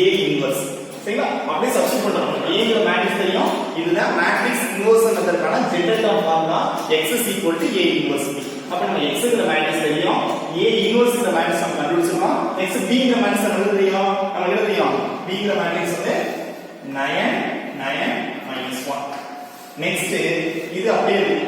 [SPEAKER 1] A இன்வெர்ஸ். சரிங்களா? அப்படியே சப்ஸ்டிட்யூட் பண்றோம். A ங்கற மேட்ரிக்ஸ் தெரியும். இதுதான் மேட்ரிக்ஸ் இன்வெர்ஸ் மெத்தட்கான general term formula x A inverse B. அப்ப நம்ம x ங்கற மேட்ரிக்ஸ் தெரியும், A இன்வெர்ஸ் ங்கற மேட்ரிக்ஸ் நம்ம கண்டுபிடிச்சிரோம். நெக்ஸ்ட் B ங்கற மேட்ரிக்ஸ் நமக்கு தெரியும். நமக்கு என்ன தெரியும்? B ங்கற மேட்ரிக்ஸ் வந்து 9 9 -1. நெக்ஸ்ட் இது அப்படியே இருக்கு.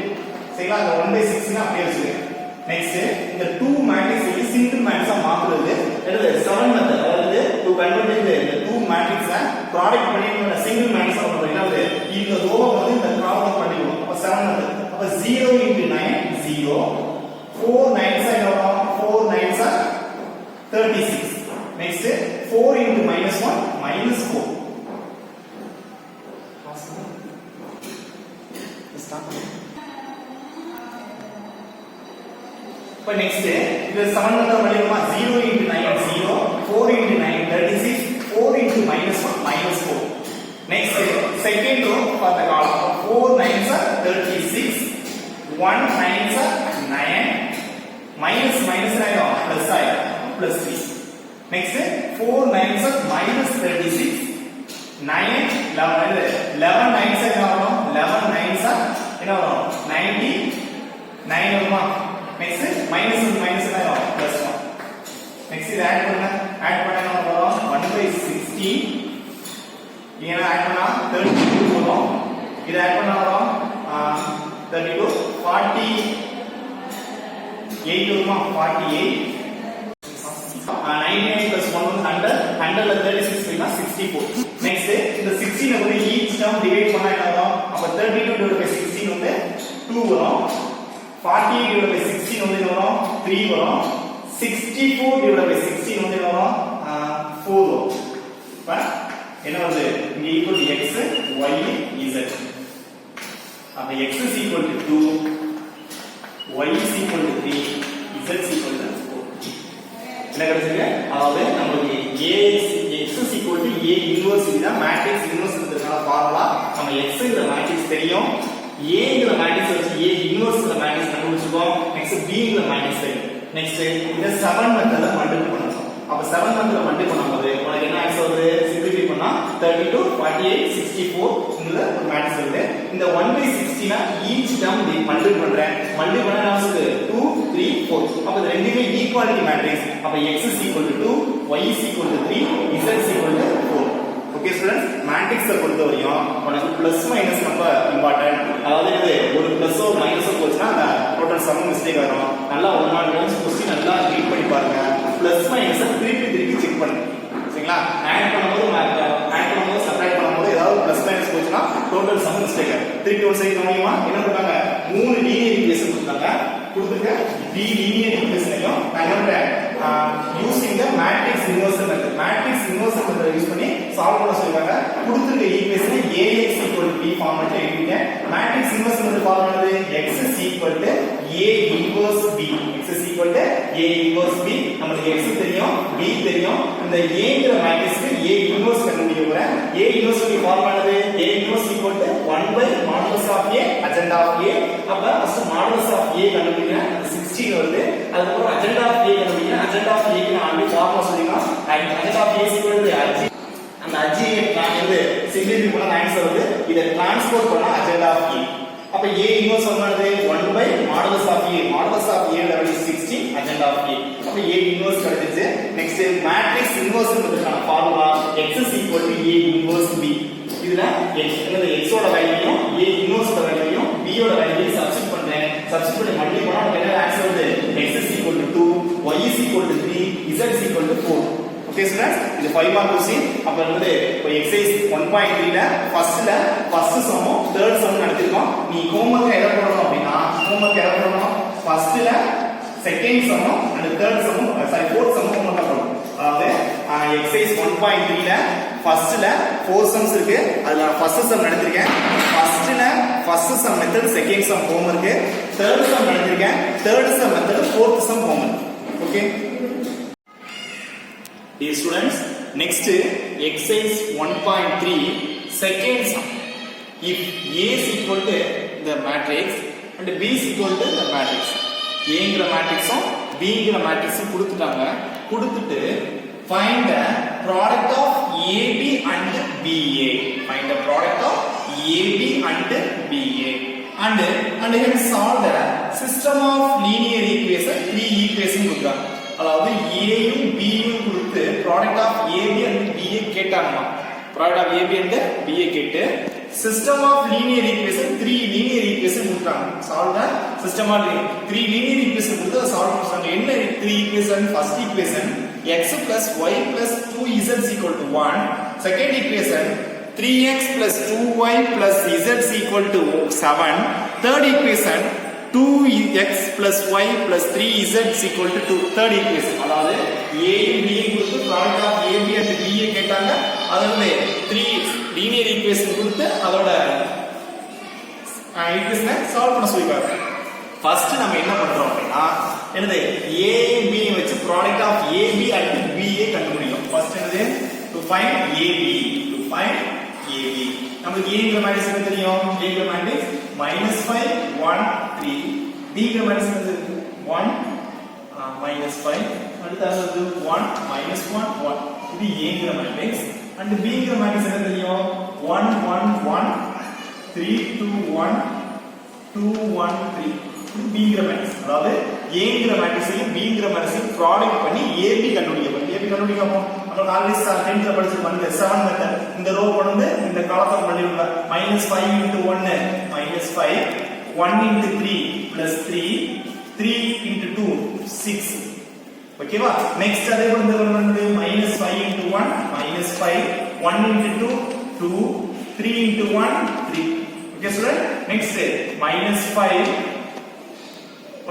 [SPEAKER 1] சரிங்களா? அந்த 1 by 6 னா அப்படியே வச்சிருங்க. நெக்ஸ்ட் இந்த 2 மேட்ரிக்ஸ் வந்து சிங்கிள் மேட்ரிக்ஸா மாத்துறது என்னது 7 மெத்தட். அதாவது டு கன்வெர்ட் இந்த 2 மேட்ரிக்ஸை ப்ராடக்ட் பண்ணி நம்ம சிங்கிள் மேட்ரிக்ஸா பண்றோம்னா இந்த ரோவை வந்து இந்த ப்ராடக்ட் பண்ணிடுவோம். அப்ப 7 மெத்தட். அப்ப 0 into 9 0 4 9s ஆயிடும். 4 9s are 36. Next 4 into -1 -4. இப்ப நெக்ஸ்ட் இது 7 method பண்ணிடுமா? 0 into 9 0 4 into 9 36 4 into -1 -4. Next second row for the column. 4 9s are 36, 1 9s are 9, minus minus ஆயிடும் plus ஆயிடும் plus 3. Next 4 9s are minus 36, 9 11 9s are என்ன வரும்? 11 9s are என்ன வரும்? 99 வருமா? Next minus minus ஆயிடும் plus 1. Next இது add பண்ண என்ன வரும்? 1/16. இங்க ஆட் பண்ணா 32 வரும். இது ஆட் பண்ணா வரும் 32 48 வருமா? 48. 99 plus 1 is 100. 100 ல 36 போயினா 64. Next இந்த 16 வந்து each term divide பண்ணா என்ன வரும்? அப்ப 32 divided by 16 வந்து 2 வரும். 48 divided by 16 வந்து என்ன வரும்? 3 வரும். 64 divided by 16 வந்து என்ன வரும்? 4 வரும். இப்ப என்ன வருது? இங்க equal to x, y, z. அப்ப x is equal to 2, y is equal to 3, z is equal to 4. என்ன கிடைச்சது? அதாவது நமக்கு x is equal to a inverse இதுதான் மேட்ரிக்ஸ் இன்வெர்ஸ்ன்றதுனால ஃபார்முலா. நம்ம x ங்கற மேட்ரிக்ஸ் தெரியும். a ங்கற மேட்ரிக்ஸ் வச்சு a இன்வெர்ஸ்ங்கற மேட்ரிக்ஸ் கண்டுபிடிச்சிருக்கோம். நெக்ஸ்ட் b ங்கற மேட்ரிக்ஸ் தெரியும். நெக்ஸ்ட் இந்த 7 மெத்தட்ல மல்டிப்ளை பண்ணனும். அப்ப 7 மெத்தட்ல மல்டிப்ளை பண்ணும்போது உங்களுக்கு என்ன ஆன்சர் வருது? சிம்பிளிஃபை பண்ணா 32 48 64 இந்த ஒரு மேட்ரிக்ஸ் வருது. இந்த 1/16 னா ஈச் டேர்ம் மல்டிப்ளை பண்றேன். மல்டிப்ளை பண்ணா என்ன வருது? 2 3 4. அப்ப இது ரெண்டுமே ஈக்குவாலிட்டி மேட்ரிக்ஸ். அப்ப x is equal to 2, y is equal to 3, z is equal to 4. Okay students, மேட்ரிக்ஸ பொறுத்தவரையும் உங்களுக்கு பிளஸ் மைனஸ் ரொம்ப இம்பார்ட்டன்ட். அதாவது இது ஒரு பிளஸோ மைனஸோ போச்சுன்னா அந்த டோட்டல் சம் மிஸ்டேக் வரும். நல்லா ஒரு நாள் क्वेश्चन நல்லா ரீட் பண்ணி பாருங்க. பிளஸ் மைனஸ திருப்பி செக் பண்ணுங்க. சரிங்களா? ஆட் பண்ணும்போது சப்ட்ராக்ட் பண்ணும்போது ஏதாவது பிளஸ் மைனஸ் போச்சுன்னா டோட்டல் சம் மிஸ்டேக் ஆகும். திருப்பி ஒரு சைடு கவனிமா என்ன பண்றாங்க? 3 லீனியர் ஈக்குவேஷன் கொடுத்தாங்க. கொடுத்துட்டு b லீனியர் ஈக்குவேஷனையும் நான் என்ன பண்றேன்? Using the matrix inverse method. Matrix inverse method use பண்ணி சால்வ் பண்ண சொல்றாங்க. கொடுத்திருக்க ஈக்குவேஷனை ax b ஃபார்மட்ல எழுதிங்க. மேட்ரிக்ஸ் இன்வெர்ஸ் மெத்தட் ஃபார்ம் என்னது? x a inverse b. x a inverse b. நமக்கு x தெரியும், b தெரியும். இந்த a ங்கற மேட்ரிக்ஸ்க்கு a இன்வெர்ஸ் கண்டுபிடிக்க போறேன். a இன்வெர்ஸ் b ஃபார்ம் என்னது? a inverse 1/modulus of a agenda of a. அப்ப ஃபர்ஸ்ட் modulus of a கண்டுபிடிக்கிறேன். 16 வருது. அதுக்கு அப்புறம் agenda of a கண்டுபிடிக்கிறேன். agenda of a க்கு நான் ஆல்ரெடி ஃபார்முலா சொல்லிருக்கேன். agenda of a is equal to ag. அந்த ag வந்து சிம்பிளிஃபை பண்ணா ஆன்சர் வருது. இத ட்ரான்ஸ்போர்ட் பண்ணா agenda of a. அப்ப a இன்வெர்ஸ் என்னது? 1/modulus of a. modulus of a level is 16, agenda of a. அப்ப a இன்வெர்ஸ் கிடைச்சிச்சு. நெக்ஸ்ட் மேட்ரிக்ஸ் இன்வெர்ஸ்ன்றதுக்கான formula x is equal to a inverse b. இதுல x என்னது? x ஓட வேல்யூயும் a inverse ஓட வேல்யூயும் b ஓட வேல்யூயும் சப்ஸ்டிட்யூட் பண்றேன். சப்ஸ்டிட்யூட் பண்ணி மல்டிப்ளை பண்ணா நமக்கு என்ன ஆன்சர் வருது? x is equal to 2, y is equal to 3, z is equal to 4. Okay students, இது 5 மார்க் क्वेश्चन. அப்ப வந்து இப்போ எக்சர்சைஸ் 1.3 ல ஃபர்ஸ்ட் சம்மும் தேர்ட் சம் நடத்திருக்கோம். நீ ஹோம்வொர்க் எதை போடணும் அப்படினா ஃபர்ஸ்ட்ல செகண்ட் சம்மும் and தேர்ட் சம்மும் ஃபோர்த் சம்மும் ஹோம்வொர்க் பண்ணணும். அதாவது எக்சர்சைஸ் 1.3 ல ஃபர்ஸ்ட்ல 4 சம்ஸ் இருக்கு. அதுல ஃபர்ஸ்ட் சம் நடத்திருக்கேன். First sum method, second sum homework, third sum நடத்திருக்கேன். Third sum method, fourth sum homework. Okay dear students, next exercise 1.3 second sum. If a is equal to the matrix and b is equal to the matrix, a ங்கற மேட்ரிக்ஸும் b ங்கற மேட்ரிக்ஸும் கொடுத்துட்டாங்க. கொடுத்துட்டு find the product of ab and ba. Find the product of ab and ba and hence solve the system of linear equation. 3 equation கொடுத்தாங்க. அதாவது a யும் b யும் கொடுத்து product of ab and ba கேட்டாங்க. product of ab and ba கேட்டு system of linear equation 3 linear equation கொடுத்தாங்க. solve the system of 3 linear equation கொடுத்து solve பண்ணாங்க. என்ன 3 equation? first equation x plus y plus 2z is equal to 1. second equation 3x plus 2y plus z is equal to 7. third equation 2x plus y plus 3z is equal to 2. third equation. அதாவது a யும் b யும் கொடுத்து product of ab and ba கேட்டாங்க. அதனால 3 linear equation கொடுத்து அதோட ஈக்குவேஷனை solve பண்ண சொல்லிருக்காங்க. ஃபர்ஸ்ட் நம்ம என்ன பண்றோம் அப்படினா என்னது? a யும் b யும் வச்சு product of ab and ba கண்டுபிடிக்கணும். ஃபர்ஸ்ட் என்னது? to find ab. நமக்கு A ங்கற மேட்ரிக்ஸ் என்ன தெரியும் A ங்கற மேட்ரிக்ஸ் -5 1 3 B ங்கற மேட்ரிக்ஸ் என்னது 1 -5 அடுத்து 1 -1 1 இது A ங்கற மேட்ரிக்ஸ் and B ங்கற மேட்ரிக்ஸ் என்ன தெரியும் 1 1 1 3 2 1 2 1 3 இது B ங்கற மேட்ரிக்ஸ் அதாவது A ங்கற மேட்ரிக்ஸையும் B ங்கற மேட்ரிக்ஸையும் ப்ராடக்ட் பண்ணி AB கண்டுபிடிக்கணும் AB கண்டுபிடிக்கணும் நம்ம ஆல்ரெடி 10th ல படிச்சிருப்போம் 7 மெத்தட் இந்த ரோ கொண்டு வந்து இந்த காலத்தை multiply -5 into 1 -5 1 into 3 plus 3 3 into 2 6 ஓகேவா நெக்ஸ்ட் அதே போல இந்த வந்து -5 into 1 -5 1 into 2 2 3 into 1 3 okay student next -5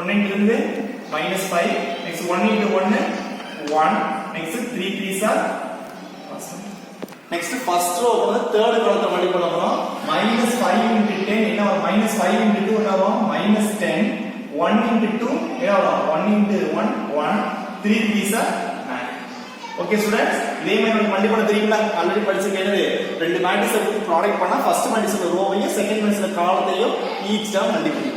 [SPEAKER 1] 1 into 2 -5 next 1 into 1 1 next 3 3s are next first row வந்து third column மல்டிப்ளை பண்ணோம் -5 into 10 என்ன வரும் -5 into 2 என்ன வரும் -10 1 into 2 என்ன வரும் 1 into 1 1 3 3s are 9 okay students இதே மாதிரி உங்களுக்கு மல்டிப்ளை பண்ண தெரியுங்களா ஆல்ரெடி படிச்சிருக்கேன் ரெண்டு மேட்ரிக்ஸ் எடுத்து ப்ராடக்ட் பண்ணா ஃபர்ஸ்ட் மேட்ரிக்ஸ்ல ரோவையும் செகண்ட் மேட்ரிக்ஸ்ல காலத்தையும் each term multiply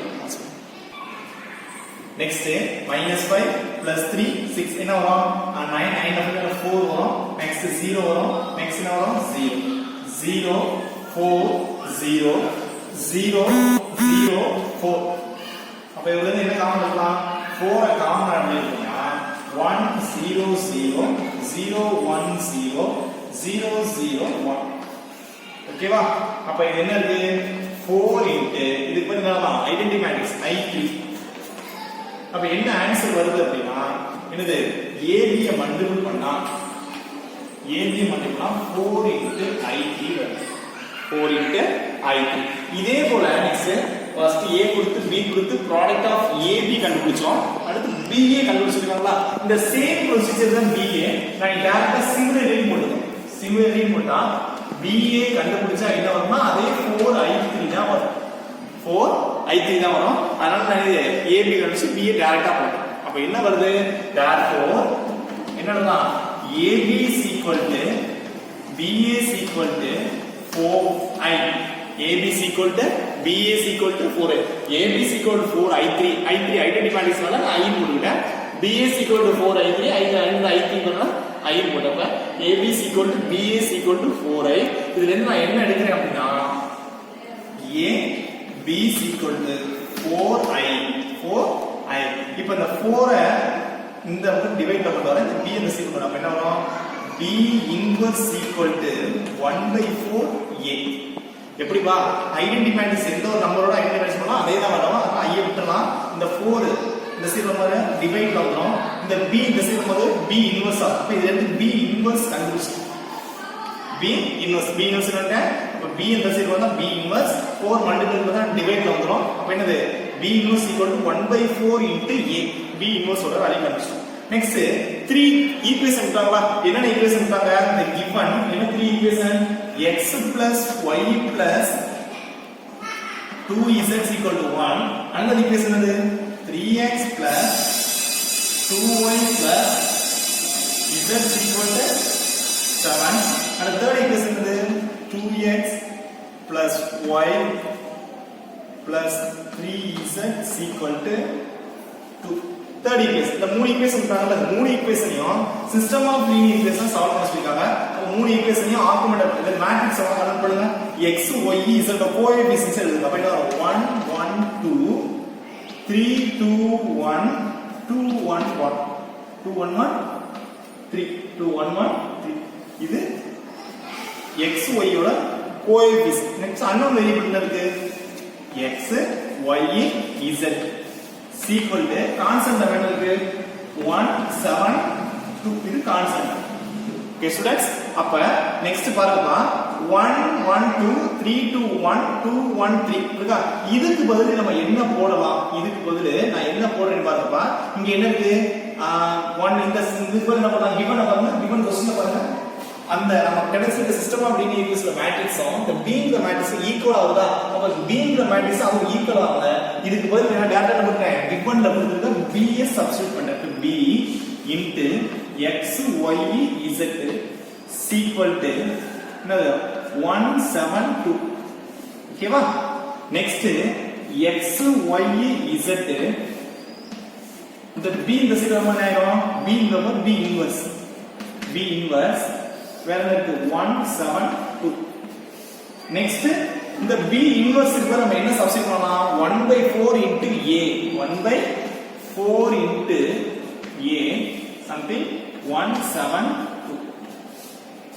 [SPEAKER 1] next -5 plus 3 6 என்ன வரும் 9 9 4 வரும் next 0 வரும் next என்ன வரும் 0 0 4 0 0 0 4 அப்ப இதுல என்ன காமன் எடுக்கலாம் 4 காமன் எடுத்தீங்கன்னா 1 0 0 0 1 0 0 0 1 ஓகேவா அப்ப இது என்ன இருக்கு 4 into இதுக்கு பேர் என்னன்னா ஐடென்டிட்டி மேட்ரிக்ஸ் I3 அப்ப என்ன ஆன்சர் வருது அப்படினா என்னது AB ய மல்டிபிள் பண்ணா AB மல்டிபிள் பண்ணா 4 into I3 வருது 4 into I3 இதே போல நெக்ஸ்ட் ஃபர்ஸ்ட் A கொடுத்து B கொடுத்து ப்ராடக்ட் ஆஃப் AB கண்டுபிடிச்சோம் அடுத்து BA கண்டுபிடிச்சிருக்காங்களா இந்த சேம் ப்ரொசீஜர் தான் BA நான் டைரக்டா சிமிலர்லி போடுறேன் சிமிலர்லி போட்டா BA கண்டுபிடிச்சா என்ன வரும்னா அதே 4I3 தான் வரும் 4I3 தான் வரும் அதனால நான் இது AB கண்டுபிடிச்சு BA டைரக்டா போடுறேன் அப்ப என்ன வருது therefore என்னன்னா AB is equal to BA is equal to 4I AB is equal to BA is equal to 4I AB is equal to 4I3 I3 identity மேட்ரிக்ஸ்னால நான் I போட்டுட்டேன் BA is equal to 4I3 I3 பண்ணா I போட்டப்ப AB is equal to BA is equal to 4I இதுல இருந்து நான் என்ன எடுக்கிறேன் அப்படினா A B is equal to 4I இப்போ இந்த 4 இந்த பக்கம் டிவைட் பண்ண வர இந்த B இந்த சீக்வல் பண்ணா என்ன வரும் B inverse equal to 1/4 A எப்படிப்பா ஐடென்டிட்டி மேட்ரிக்ஸ் எந்த ஒரு நம்பரோட ஐடென்டிட்டி மேட்ரிக்ஸ் பண்ணா அதே தான் வரும் அதனால I விட்டுறலாம் இந்த 4 இந்த சீக்வல் வர டிவைட் பண்றோம் இந்த B இந்த சீக்வல் வந்து B இன்வெர்ஸ் அப்ப இதுல இருந்து B இன்வெர்ஸ் கண்டுபிடிச்சோம் B inverse என்ன அப்ப B இந்த சைடு வந்தா B inverse 4 மல்டிபிள் பண்ணா டிவைட்ல வந்துரும் அப்ப என்னது B inverse equal to 1/4 into A B inverse ஓட வேல்யூ கண்டுபிடிச்சோம் நெக்ஸ்ட் 3 ஈக்குவேஷன் கொடுத்தாங்களா என்னென்ன ஈக்குவேஷன் கொடுத்தாங்க இந்த given என்ன 3 equation x plus y plus 2z equal to 1 another equation என்னது 3x plus 2y plus z equal to 7 and the third equation is 2x plus y plus 3z is equal to 2 third equation இந்த மூணு equation இருக்காங்கல இந்த மூணு ஈக்குவேஷனையும் system of linear equation solve பண்ண சொல்லிருக்காங்க அப்ப மூணு ஈக்குவேஷனையும் ஆர்குமெண்ட் இந்த மேட்ரிக்ஸ் எல்லாம் கனெக்ட் பண்ணுங்க x y z the coefficients எழுதுங்க அப்ப என்ன வரும் 1 1 2 3 2 1 2 1 1 2 1 1 3 2 1 1 3 இது x y ஓட கோஎஃபிஷியன்ட் நெக்ஸ்ட் அன்னோன் வேரியபிள் என்ன இருக்கு x y z equal to constant என்ன இருக்கு 1 7 2 இது கான்ஸ்டன்ட் ஓகே ஸ்டூடண்ட்ஸ் அப்ப நெக்ஸ்ட் பாருங்கப்பா 1 1 2 3 2 1 2 1 3 இருக்கா இதுக்கு பதிலா நம்ம என்ன போடலாம் இதுக்கு பதிலா நான் என்ன போடுறேன்னு பாருங்கப்பா இங்க என்ன இருக்கு 1 இந்த இதுக்கு பதிலா என்ன போடலாம் given பாருங்க given क्वेश्चन பாருங்க அந்த நமக்கு கிடைச்ச சிஸ்டம் ஆஃப் லீனியர் ஈக்குவேஷன்ல மேட்ரிக்ஸும் இந்த B ங்கற மேட்ரிக்ஸ் ஈக்குவல் ஆகுதா அப்ப B ங்கற மேட்ரிக்ஸ் அது ஈக்குவல் ஆகல இதுக்கு பதிலா நான் டேட்டா போட்டுட்டேன் givenல போட்டுட்டு B ய சப்ஸ்டிட்யூட் பண்ணிட்டேன் B into x y z equal to என்னது 172. ஓகேவா? நெக்ஸ்ட் x y z இந்த b இந்த சைடு என்ன ஆயிடும்? b நம்பர் b இன்வர்ஸ் வேற இருக்கு 172. நெக்ஸ்ட் இந்த b இன்வர்ஸ் இருக்கு நம்ம என்ன சப்ஸ்டிட்யூட் பண்ணலாம்? 1/4 into a 1/4 into a something 172.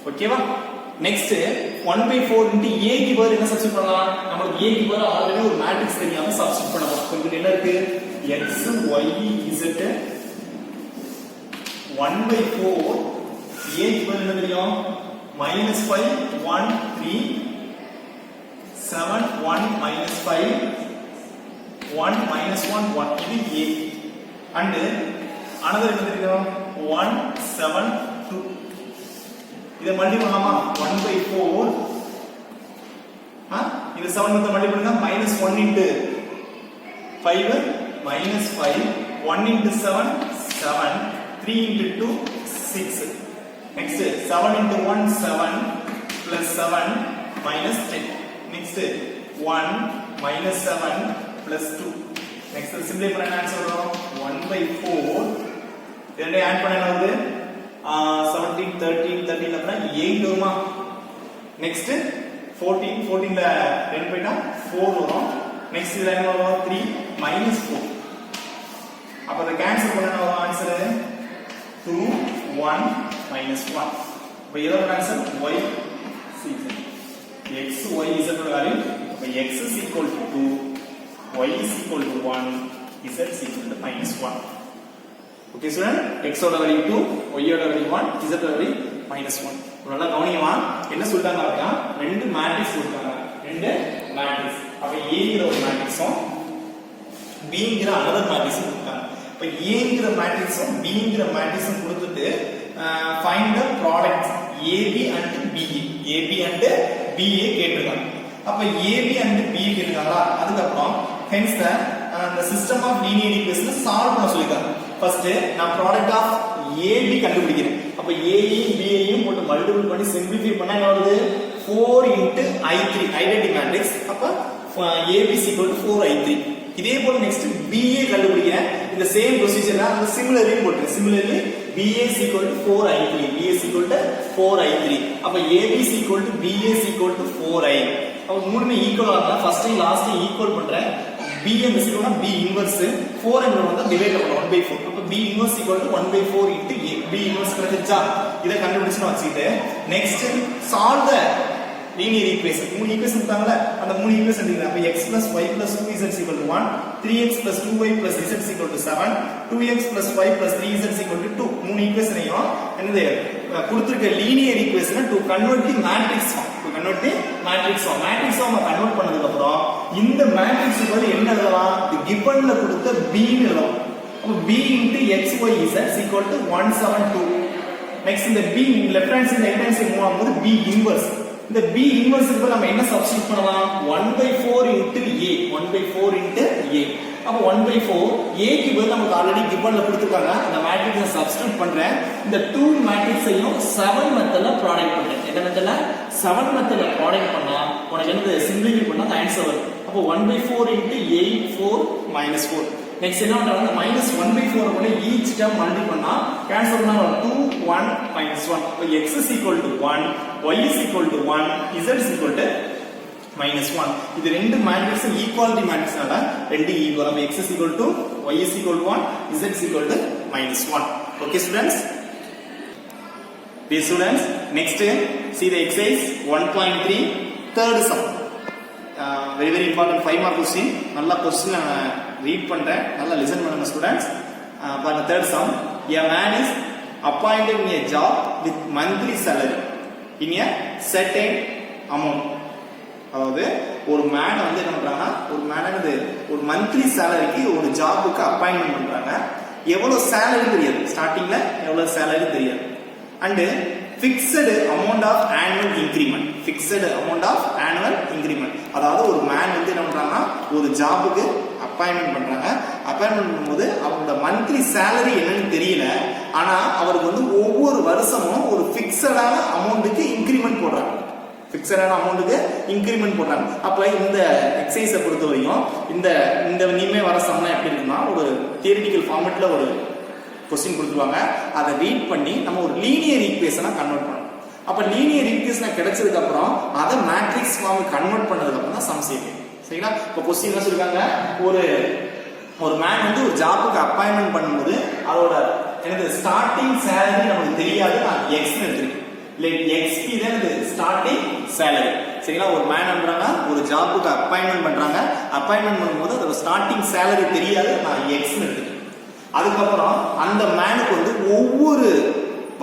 [SPEAKER 1] ஓகேவா? நெக்ஸ்ட் 1/4 into a க்கு பதிலா என்ன சப்ஸ்டிட்யூட் பண்ணலாம்? நமக்கு a க்கு பதிலா ஆல்ரெடி ஒரு மேட்ரிக்ஸ் தெரியாம சப்ஸ்டிட்யூட் பண்ணலாம். கொஞ்சம் என்ன இருக்கு? x y z 1/4 a க்கு பதிலா என்ன தெரியும்? -5 1 3 7 1 -5 1 -1 1 இது a and another என்ன தெரியும்? 172. இத மல்டிப்ளை பண்ணலாமா? 1/4 இது 7 வந்து மல்டிப்ளை பண்ணா -1 into 5 -5 1 into 7 7 3 into 2 6. Next 7 into 1 7 plus 7 minus 10. Next 1 minus 7 plus 2. Next simplify பண்ண ஆன்சர் வரும் 1/4. இதனை ஆட் பண்ண என்ன வருது? 17 13 13 அப்பனா 8 வருமா? நெக்ஸ்ட் 14 14 ல 2 போய்ட்டா 4 வரும். நெக்ஸ்ட் இதுல என்ன வரும்? 3 minus 4. அப்ப இத கேன்சல் பண்ணா என்ன வரும் ஆன்சர்? 2 1 minus 1. அப்ப இதோட answer y c z. x y z ஓட வேல்யூ அப்ப x is equal to 2, y is equal to 1, z is equal to -1. Okay student, x ஓட வேல்யூ 2, y ஓட வேல்யூ 1, z ஓட வேல்யூ -1. நல்லா கவனியமா என்ன சொல்றாங்க அப்படினா ரெண்டு மேட்ரிக்ஸ் கொடுத்தாங்க. ரெண்டு மேட்ரிக்ஸ். அப்ப a ங்கற ஒரு மேட்ரிக்ஸும் b ங்கற another மேட்ரிக்ஸும் கொடுத்தாங்க. அப்ப a ங்கற மேட்ரிக்ஸும் b ங்கற மேட்ரிக்ஸும் கொடுத்துட்டு find the product ab and ba கேட்டிருக்காங்க. அப்ப ab and ba கேட்டிருக்காங்களா? அதுக்கு அப்புறம் hence the system of linear equation solve பண்ண சொல்லிருக்காங்க. ஃபர்ஸ்ட் நான் ப்ராடக்ட் ஆஃப் ab கண்டுபிடிக்கிறேன். அப்ப a யும் b யும் போட்டு மல்டிபிள் பண்ணி சிம்பிளிஃபை பண்ணா என்ன வருது? 4 into i3 ஐடென்டி மேட்ரிக்ஸ். அப்ப ab is equal to 4i3. இதே போல நெக்ஸ்ட் ba கண்டுபிடிக்கிறேன். இந்த சேம் ப்ரொசீஜர்ல அந்த சிமிலர்லி போட்டுறேன். Similarly ba is equal to 4i3. ba is equal to 4i3. அப்ப ab is equal to ba is equal to 4i. அப்ப மூணுமே ஈக்குவலா இருந்தா ஃபர்ஸ்ட் லாஸ்ட் ஈக்குவல் பண்றேன். b இந்த சைடுனா b இன்வர்ஸ் 4 என்ற வந்து டிவைட் பண்ணலாம் 1/4. அப்ப b inverse equal to 1/4 into a. b inverse கிடைச்சா இத கண்டுபிடிச்சு வச்சிட்டு நெக்ஸ்ட் சால்வ் தி linear equation. மூணு ஈக்குவேஷன் தந்தாங்கல அந்த மூணு ஈக்குவேஷன் எழுதிக்கலாம். அப்ப x + y + 2z = 1, 3x + 2y + z = 7, 2x + y + 3z = 2. மூணு ஈக்குவேஷனையும் என்னது கொடுத்திருக்க லீனியர் ஈக்குவேஷனை to convert the matrix form. Matrix form convert பண்ணதுக்கு அப்புறம் இந்த மேட்ரிக்ஸ் பதிலா என்ன எழுதலாம்? தி கிவன்ல கொடுத்த b ன்னு எழுதலாம். அப்ப b * x y z = 172. Next இந்த b left hand side right hand side move ஆகும்போது b இன்வர்ஸ். இந்த b இன்வர்ஸ்க்கு பதிலா நம்ம என்ன சப்ஸ்டிட்யூட் பண்ணலாம்? 1/4 into a 1/4 into a. அப்ப 1/4 a க்கு பதிலா நமக்கு ஆல்ரெடி கிவன்ல கொடுத்திருக்காங்க. அந்த மேட்ரிக்ஸை சப்ஸ்டிட்யூட் பண்றேன். இந்த 2 மேட்ரிக்ஸையும் 7 மெத்தட்ல ப்ராடக்ட் பண்றேன். எந்த மெத்தட்ல? 7 மெத்தட்ல ப்ராடக்ட் பண்ணா உனக்கு என்ன சிம்பிளிஃபை பண்ணா ஆன்சர் வரும். அப்ப 1/4 into 8 4 -4. நெக்ஸ்ட் என்ன பண்றாங்க? -1/4 கூட ஈச் டேர்ம் மல்டிப்ளை பண்ணா கேன்சல் பண்ணா 2 1 -1. அப்ப x is equal to 1, y is equal to 1, z is equal to -1. இது ரெண்டு மேட்ரிக்ஸ் ஈக்குவாலிட்டி மேட்ரிக்ஸ்னால ரெண்டு ஈக்குவல். அப்ப x is equal to y is equal to 1, z is equal to -1. Okay students? Dear students, next see the exercise 1.3 third sum. Very important 5 mark question. நல்ல question read பண்றேன். நல்லா listen பண்ணுங்க students. For the third sum, a man is appointed in a job with monthly salary in a certain amount. அதாவது ஒரு man வந்து என்ன பண்றாங்க? ஒரு மேனது ஒரு மந்த்லி சேலரிக்கு ஒரு ஜாபுக்கு அப்பாயின்மென்ட் பண்றாங்க. எவ்வளவு சேலரி தெரியாது. ஸ்டார்டிங்ல எவ்வளவு சேலரி தெரியாது. And fixed amount of annual increment. Fixed amount of annual increment. அதாவது ஒரு மேன் வந்து என்ன பண்றாங்கன்னா ஒரு ஜாபுக்கு அப்பாயின்மென்ட் பண்றாங்க. அப்பாயின்மென்ட் பண்ணும்போது அவரோட மந்த்லி சேலரி என்னன்னு தெரியல. ஆனா அவருக்கு வந்து ஒவ்வொரு வருஷமும் ஒரு ஃபிக்ஸடான அமௌண்ட்டுக்கு இன்கிரிமெண்ட் போடுறாங்க. ஃபிக்ஸடான அமௌண்ட்டுக்கு இன்க்ரிமெண்ட் போடுறாங்க. அப்போ இந்த எக்ஸசைஸை பொறுத்த வரைக்கும் இந்த இனிமே வர சம்னா எப்படி இருக்குன்னா ஒரு தியரிட்டிக்கல் ஃபார்மேட்ல ஒரு கொஸ்டின் கொடுத்துருவாங்க. அதை ரீட் பண்ணி நம்ம ஒரு லீனியர் ஈக்குவேஷனா கன்வெர்ட் பண்ணணும். அப்ப லீனியர் ஈக்குவேஷனா கிடைச்சதுக்கு அப்புறம் அதை மேட்ரிக்ஸ் ஃபார்ம் கன்வெர்ட் பண்ணதுக்கு அப்புறம் தான் சம் செய்யணும். சரிங்களா? இப்போ கொஸ்டின் என்ன சொல்லிருக்காங்க, ஒரு மேன் வந்து ஒரு ஜாபுக்கு அப்பாயின்மெண்ட் பண்ணும்போது அதோட எனக்கு ஸ்டார்டிங் சேலரி நமக்கு தெரியாது, நான் எக்ஸ் எடுத்துருக்கேன். எக்ஸ்பி தான் இது ஸ்டார்டிங் சேலரி. சரிங்களா? ஒரு மேன் பண்றாங்க, ஒரு ஜாபுக்கு அப்பாயின்மெண்ட் பண்றாங்க. அப்பாயின்மெண்ட் பண்ணும்போது அதோட ஸ்டார்டிங் சேலரி தெரியாது, நான் எக்ஸ் எடுத்துக்கேன். அதுக்கப்புறம் அந்த மேனுக்கு வந்து ஒவ்வொரு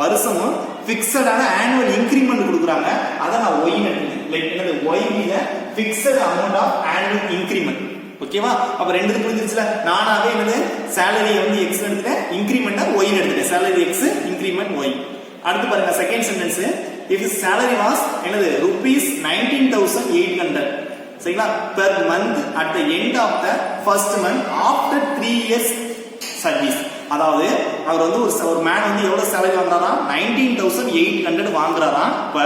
[SPEAKER 1] வருஷமும் பிக்ஸடான ஆனுவல் இன்கிரிமெண்ட் கொடுக்குறாங்க. அதை நான் ஒய் எடுத்துக்கேன். ஒய்ல fixed amount of annual increment. ஓகேவா? அப்ப ரெண்டு புரிஞ்சிருச்சுல. நானாவே என்னது சேலரியை வந்து எக்ஸ் எடுத்துட்டேன், இன்கிரிமெண்டா ஒய் எடுத்துட்டேன். Salary X, increment Y. அடுத்து பாருங்க second sentence. if his salary was என்னது rupees 19,800 சரிங்களா per month at the end of the first month after 3 years service. அதாவது அவர் வந்து ஒரு மேன் வந்து எவ்வளவு சேலரி வாங்குறாரா, 19,800 வாங்குறாரா. இப்ப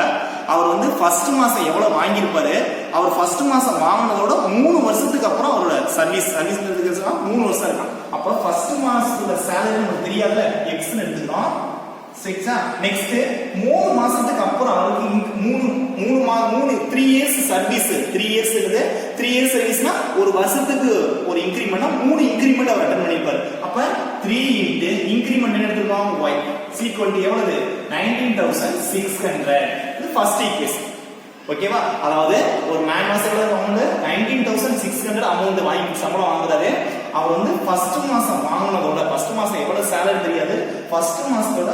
[SPEAKER 1] அவர் வந்து ஃபர்ஸ்ட் மாசம் எவ்வளவு வாங்கியிருப்பாரு, அவர் ஃபர்ஸ்ட் மாசம் வாங்கினதோட 3 வருஷத்துக்கு அப்புறம் அவரோட சர்வீஸ் 3 வருஷம் இருக்கான். அப்ப ஃபர்ஸ்ட் மாசத்தோட சேலரி நமக்கு தெரியாதுல, எக்ஸ் எடுத்துக்கிறோம். நெக்ஸ்ட் 3 மாசத்துக்கு அப்புறம் அவருக்கு 3 இயர்ஸ் சர்வீஸ். 3 இயர்ஸ் இருக்குது. 3 இயர்ஸ் சர்வீஸ்னா ஒரு வருஷத்துக்கு ஒரு இன்கிரிமெண்ட்னா 3 இன்கிரிமெண்ட் அவர் அட்டெண்ட் பண்ணிருப்பாரு. அப்ப 3 இன்டு இன்கிரிமெண்ட் என்ன எடுத்துக்கலாம், y ஈக்குவல் டு எவ்வளவு 19,600. இது ஃபர்ஸ்ட் ஈக்குவேஷன். ஓகேவா? அதாவது ஒரு மேன் மாசம் எவ்வளவு அமௌண்ட் 19,600 அமௌண்ட் வாங்கி சம்பளம் வாங்குறாரு. அவர் வந்து ஃபர்ஸ்ட் மாசம் வாங்கினதோட ஃபர்ஸ்ட் மாசம் எவ்வளவு சேலரி தெரியாது, ஃபர்ஸ்ட் மாசத்தோட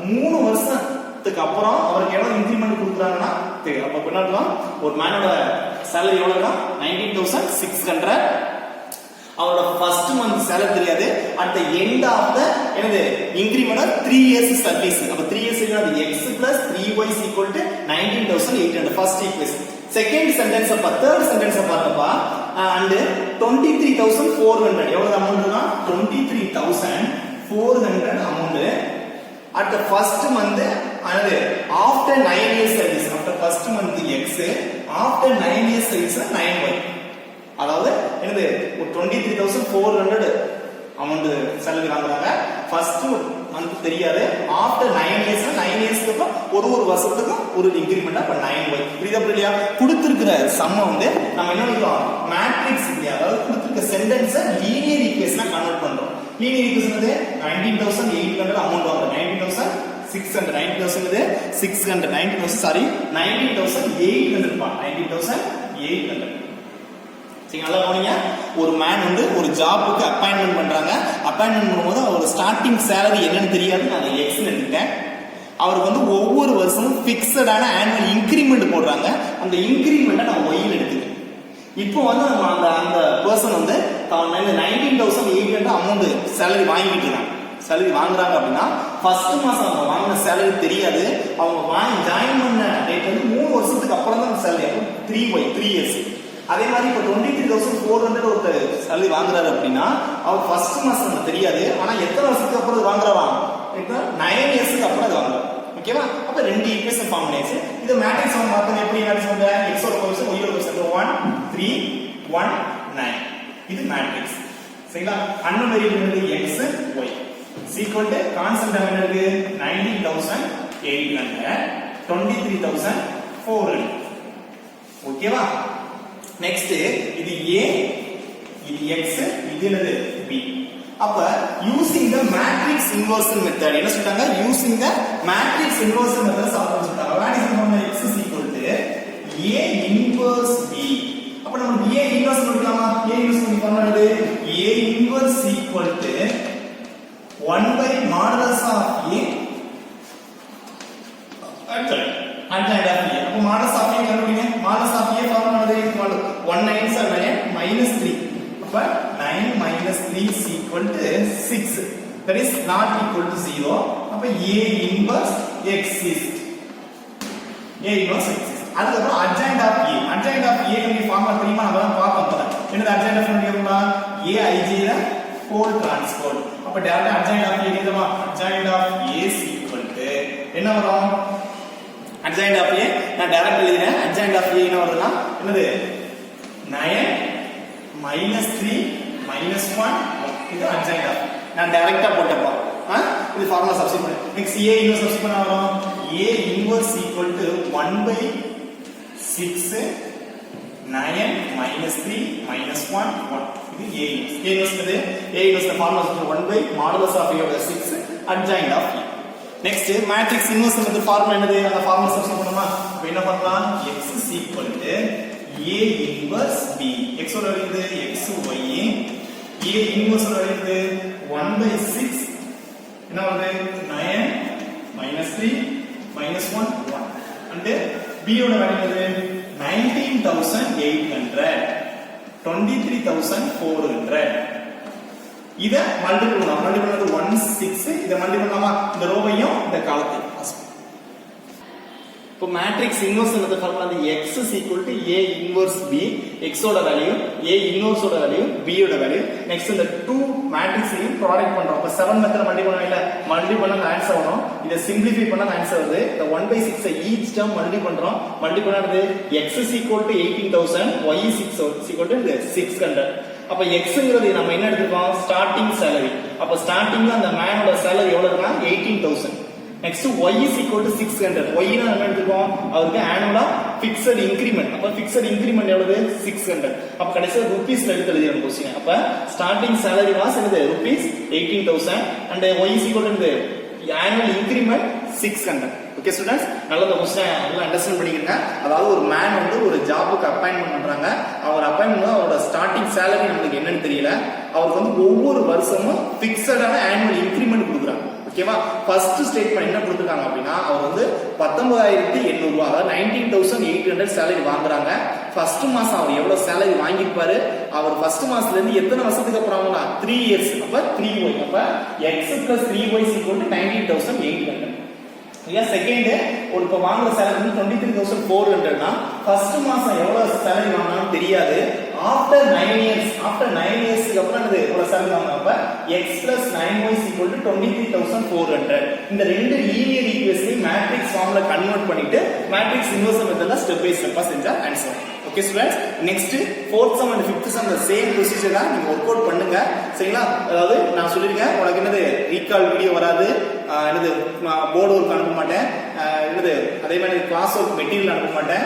[SPEAKER 1] 3 வருஷத்துக்கு அப்புறம் அவருக்கு எவ்வளவு இன்கிரிமெண்ட் கொடுக்குறாங்கன்னா தெரியும். அப்ப என்ன ஒரு மேனோட சேலரி எவ்வளவுனா 19,600. அவரோட ஃபர்ஸ்ட் மந்த் சேலரி தெரியாது. At the end of the என்னது இன்கிரிமெண்ட் 3 இயர்ஸ் சர்வீஸ். அப்ப 3 இயர்ஸ் அது x plus 3y equal to 19,800. First equation. Second sentence அப்ப தேர்ட் சென்டென்ஸ் பாருங்கப்பா. and 23,400 எவ்வளவு அமௌண்ட்னா 23,400 amount at the first month and after 9 years service. after first month x, after 9 years service 9y. அதாவது என்னது 23,400 amount salary வாங்குறாங்க. First month தெரியாது, after 9 years 9 இயர்ஸ்க்கு அப்புறம் ஒரு வருஷத்துக்கு ஒரு இன்கிரிமெண்ட். அப்ப 9y. புரியுதா? கொடுத்திருக்கிற சம்ம வந்து நம்ம என்ன பண்றோம், மேட்ரிக்ஸ் இல்லையா, அதாவது கொடுத்திருக்க சென்டென்ஸை லீனியர் ஈக்குவேஷனா கன்வெர்ட் பண்றோம். லீனியர் ஈக்குவேஷன் வந்து 19,800 அமௌண்ட் வாங்குறோம். 19,800 பா 19,800. நல்லா கவனிங்க. ஒரு மேன் வந்து ஒரு ஜாபுக்கு அப்பாயின்மெண்ட் பண்றாங்க. அப்பாயின்மெண்ட் பண்ணும்போது அவரோட ஸ்டார்டிங் சேலரி என்னன்னு தெரியாது, நான் எக்ஸ் எடுத்துட்டேன். அவருக்கு வந்து ஒவ்வொரு வருஷமும் பிக்ஸடான ஆனுவல் இன்கிரிமெண்ட் போடுறாங்க. அந்த இன்கிரிமெண்ட்டை நான் ஒய்யில் எடுத்துக்கேன். இப்போ வந்து அந்த பர்சன் வந்து 19,800 அமௌண்ட் சேலரி வாங்கிட்டு இருக்காங்க. சேலரி வாங்குறாங்க அப்படின்னா ஃபர்ஸ்ட் மாசம் அவங்க வாங்கின சேலரி தெரியாது. அவங்க வாங்கி ஜாயின் பண்ண டேட் வந்து 3 வருஷத்துக்கு அப்புறம் தான் சேலரி. அப்போ 3 இயர்ஸ். அதே மாதிரி இப்போ 23,400 ஒரு சேலரி வாங்குறாரு அப்படின்னா அவர் ஃபர்ஸ்ட் மாசம் தெரியாது. ஆனா எத்தனை வருஷத்துக்கு அப்புறம் அது வாங்குறாராம், 9 இயர்ஸ்க்கு அப்புறம் அது வாங்குறாரு. ஓகேவா? அப்ப ரெண்டு ஈக்குவேஷன் ஃபார்ம் பண்ணியாச்சு. இது மேட்ரிக்ஸ் ஃபார்ம் பார்த்தா எப்படி மேட்ரிக்ஸ் வந்து x ஓட கோஎஃபிஷியன்ட் y ஓட கோஎஃபிஷியன்ட் 1 3 1 9. இது மேட்ரிக்ஸ். சரிங்களா? அன்னோன் வேரியபிள் வந்து x y equal to constant என்ன இருக்கு 19,800 23,400. ஓகேவா? நெக்ஸ்ட் இது a, இது x, இது என்னது b. அப்ப using the matrix inversion method என்ன சொல்றாங்க, using the matrix inversion method solve பண்ணிட்டாங்க. வாட் இஸ் நம்ம x is equal to a inverse b. அப்ப நம்ம a இன்வர்ஸ் பண்ணிக்கலாமா? a இன்வர்ஸ் பண்ணி பண்ணது a inverse equal to 1 by modulus of a adjoint of a. அப்ப modulus of a கண்டுபிடிங்க. modulus of a formula என்னது? 1 9 are 9 minus 3. அப்ப 9 minus 3 is equal to 6. That is not equal to 0. அப்ப a inverse x is a inverse x. அதுக்கப்புறம் adjoint of a. adjoint of a க்கு formula தெரியுமா? நம்ம தான் பார்த்தோம். என்னது adjoint of a formula? a ij ல whole transpose. அப்ப டைரக்டா adjoint of a எழுதுமா? adjoint of a is equal to என்ன வரும்? adjoint of A நான் டைரக்ட் எழுதினேன் adjoint of A என்ன வருதுன்னா என்னது 9 minus 3 minus 1 இது adjoint of நான் டைரக்டா போட்டப்போ இது ஃபார்முலா சப்ஸ்டிட்யூட் பண்ணு நெக்ஸ்ட் A இன்வர்ஸ் சப்ஸ்டிட்யூட் பண்ண வரும் A inverse equal to 1/6 9 minus 3 minus 1 1 இது A இன்வர்ஸ் இது A inverse the formula is 1 by modulus of A over 6 adjoint of A next matrix inverse வந்து formula என்னது அந்த formula substitute பண்ணுமா அப்ப என்ன பண்ணலாம் x is equal to A inverse B x ஓட value x y A inverse ஓட value 1/6 என்ன வருது 9 minus 3 minus 1 1 and B ஓட வேல்யூ 19,800 23,400 இத மல்டிபிள் பண்ணலாம் மல்டிபிள் பண்ணது 16 இத மல்டிபிள் பண்ணலாமா இந்த ரோவையும் இந்த காலத்தையும் இப்போ மேட்ரிக்ஸ் இன்வர்ஸ் என்னது ஃபார்முலா அந்த x is equal to A inverse B x ஓட வேல்யூ A inverse ஓட வேல்யூ B ஓட வேல்யூ நெக்ஸ்ட் இந்த டூ மேட்ரிக்ஸையும் ப்ராடக்ட் பண்றோம் அப்ப 7 மெத்தட் மல்டிபிள் பண்ணா இல்ல மல்டிபிள் பண்ணா ஆன்சர் வரும் இத சிம்பிளிஃபை பண்ணா ஆன்சர் வருது இந்த 1/6 ஈச் டேர்ம் மல்டிபிள் பண்றோம் மல்டிபிள் பண்ணது x is equal to 18,000 y is equal to 600 அப்ப xங்கிறது நம்ம என்ன எடுத்துக்கோம் ஸ்டார்டிங் salary அப்ப ஸ்டார்டிங்ல அந்த மேனோட salary எவ்வளவு இருக்குன்னா 18,000 next y is equal to 600 y னா என்ன எடுத்துக்கோம் அவருக்கு annual fixed increment அப்ப fixed increment எவ்வளவு 600 அப்ப கடைசியா ரூபீஸ்ல எடுத்து எழுதிறோம் क्वेश्चन அப்ப ஸ்டார்டிங் salary was என்னது rupees 18,000 and y is equal to annual increment 600 okay students நல்லா இந்த क्वेश्चन நல்லா அண்டர்ஸ்டாண்ட் பண்ணிக்கங்க அதாவது ஒரு மேன் வந்து ஒரு ஜாபுக்கு அப்பாயின்ட்மென்ட் பண்றாங்க அவர் அப்பாயின்ட்மென்ட் அவரோட ஸ்டார்டிங் salary நமக்கு என்னன்னு தெரியல அவருக்கு வந்து ஒவ்வொரு வருஷமும் ஃபிக்ஸடான annual increment கொடுக்குறாங்க ஓகேவா ஃபர்ஸ்ட் ஸ்டேட்மென்ட் என்ன கொடுத்திருக்காங்க அப்படினா அவர் வந்து 19800 ரூபாய் அதாவது 19800 salary வாங்குறாங்க ஃபர்ஸ்ட் மாசம் அவர் எவ்வளவு salary வாங்கிருப்பாரு அவர் ஃபர்ஸ்ட் மாசத்துல இருந்து எத்தனை வருஷத்துக்கு அப்புறம்னா 3 இயர்ஸ் அப்ப 3y அப்ப x + 3y = 19800 இல்ல செகண்ட் ஒரு இப்ப வாங்குற salary 23,400 னா ஃபர்ஸ்ட் மாசம் எவ்வளவு salary வாங்குறான்னு தெரியாது ஆஃப்டர் 9 இயர்ஸ்க்கு அப்புறம் அது எவ்வளவு salary வாங்குறப்ப x + 9y = 23,400 இந்த ரெண்டு லீனியர் ஈக்குவேஷனை மேட்ரிக்ஸ் ஃபார்முலா கன்வர்ட் பண்ணிட்டு மேட்ரிக்ஸ் இன்வர்ஸ் மெத்தட்ல ஸ்டெப் பை ஸ்டெப்பா செஞ்சா answer okay students next 4th sum and 5th sum the same procedure தான் நீங்க வொர்க் அவுட் பண்ணுங்க சரிங்களா அதாவது நான் சொல்லிருக்கேன் உங்களுக்கு என்னது ரீகால் வீடியோ வராது என்னது போர்டு ஒர்க் அனுப்ப மாட்டேன் என்னது அதே மாதிரி கிளாஸ் ஒர்க் மெட்டீரியல் அனுப்ப மாட்டேன்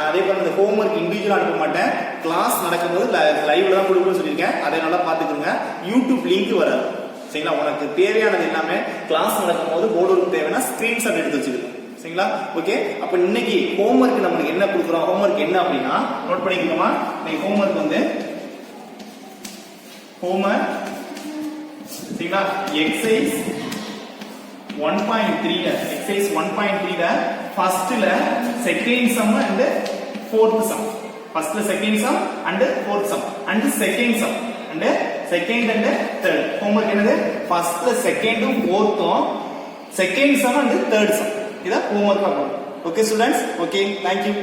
[SPEAKER 1] அதே மாதிரி இந்த ஹோம் ஒர்க் இண்டிவிஜுவலா அனுப்ப மாட்டேன் கிளாஸ் நடக்கும்போது லைவ்ல தான் கொடுக்கணும்னு சொல்லியிருக்கேன் அதை நல்லா பாத்துக்கோங்க யூடியூப் லிங்க் வராது சரிங்களா உனக்கு தேவையானது எல்லாமே கிளாஸ் நடக்கும்போது போர்டு ஒர்க் தேவைன்னா ஸ்கிரீன்ஷாட் எடுத்து வச்சுக்கணும் சரிங்களா ஓகே அப்ப இன்னைக்கு ஹோம் ஒர்க் நமக்கு என்ன கொடுக்குறோம் ஹோம் ஒர்க் என்ன அப்படின்னா நோட் பண்ணிக்கோமா இன்னைக்கு ஹோம் ஒர்க் வந்து ஹோம் ஒர்க் சரிங்களா எக்ஸசைஸ் 1.3 exercise 1.3 ல ஃபர்ஸ்ட்ல second sum and fourth sum ஃபர்ஸ்ட்ல second sum and fourth sum and second sum and second and third homework என்னது ஃபர்ஸ்ட்ல செகண்டும் fourthம் second sum and third sum இத homework ஆகும் okay students okay thank you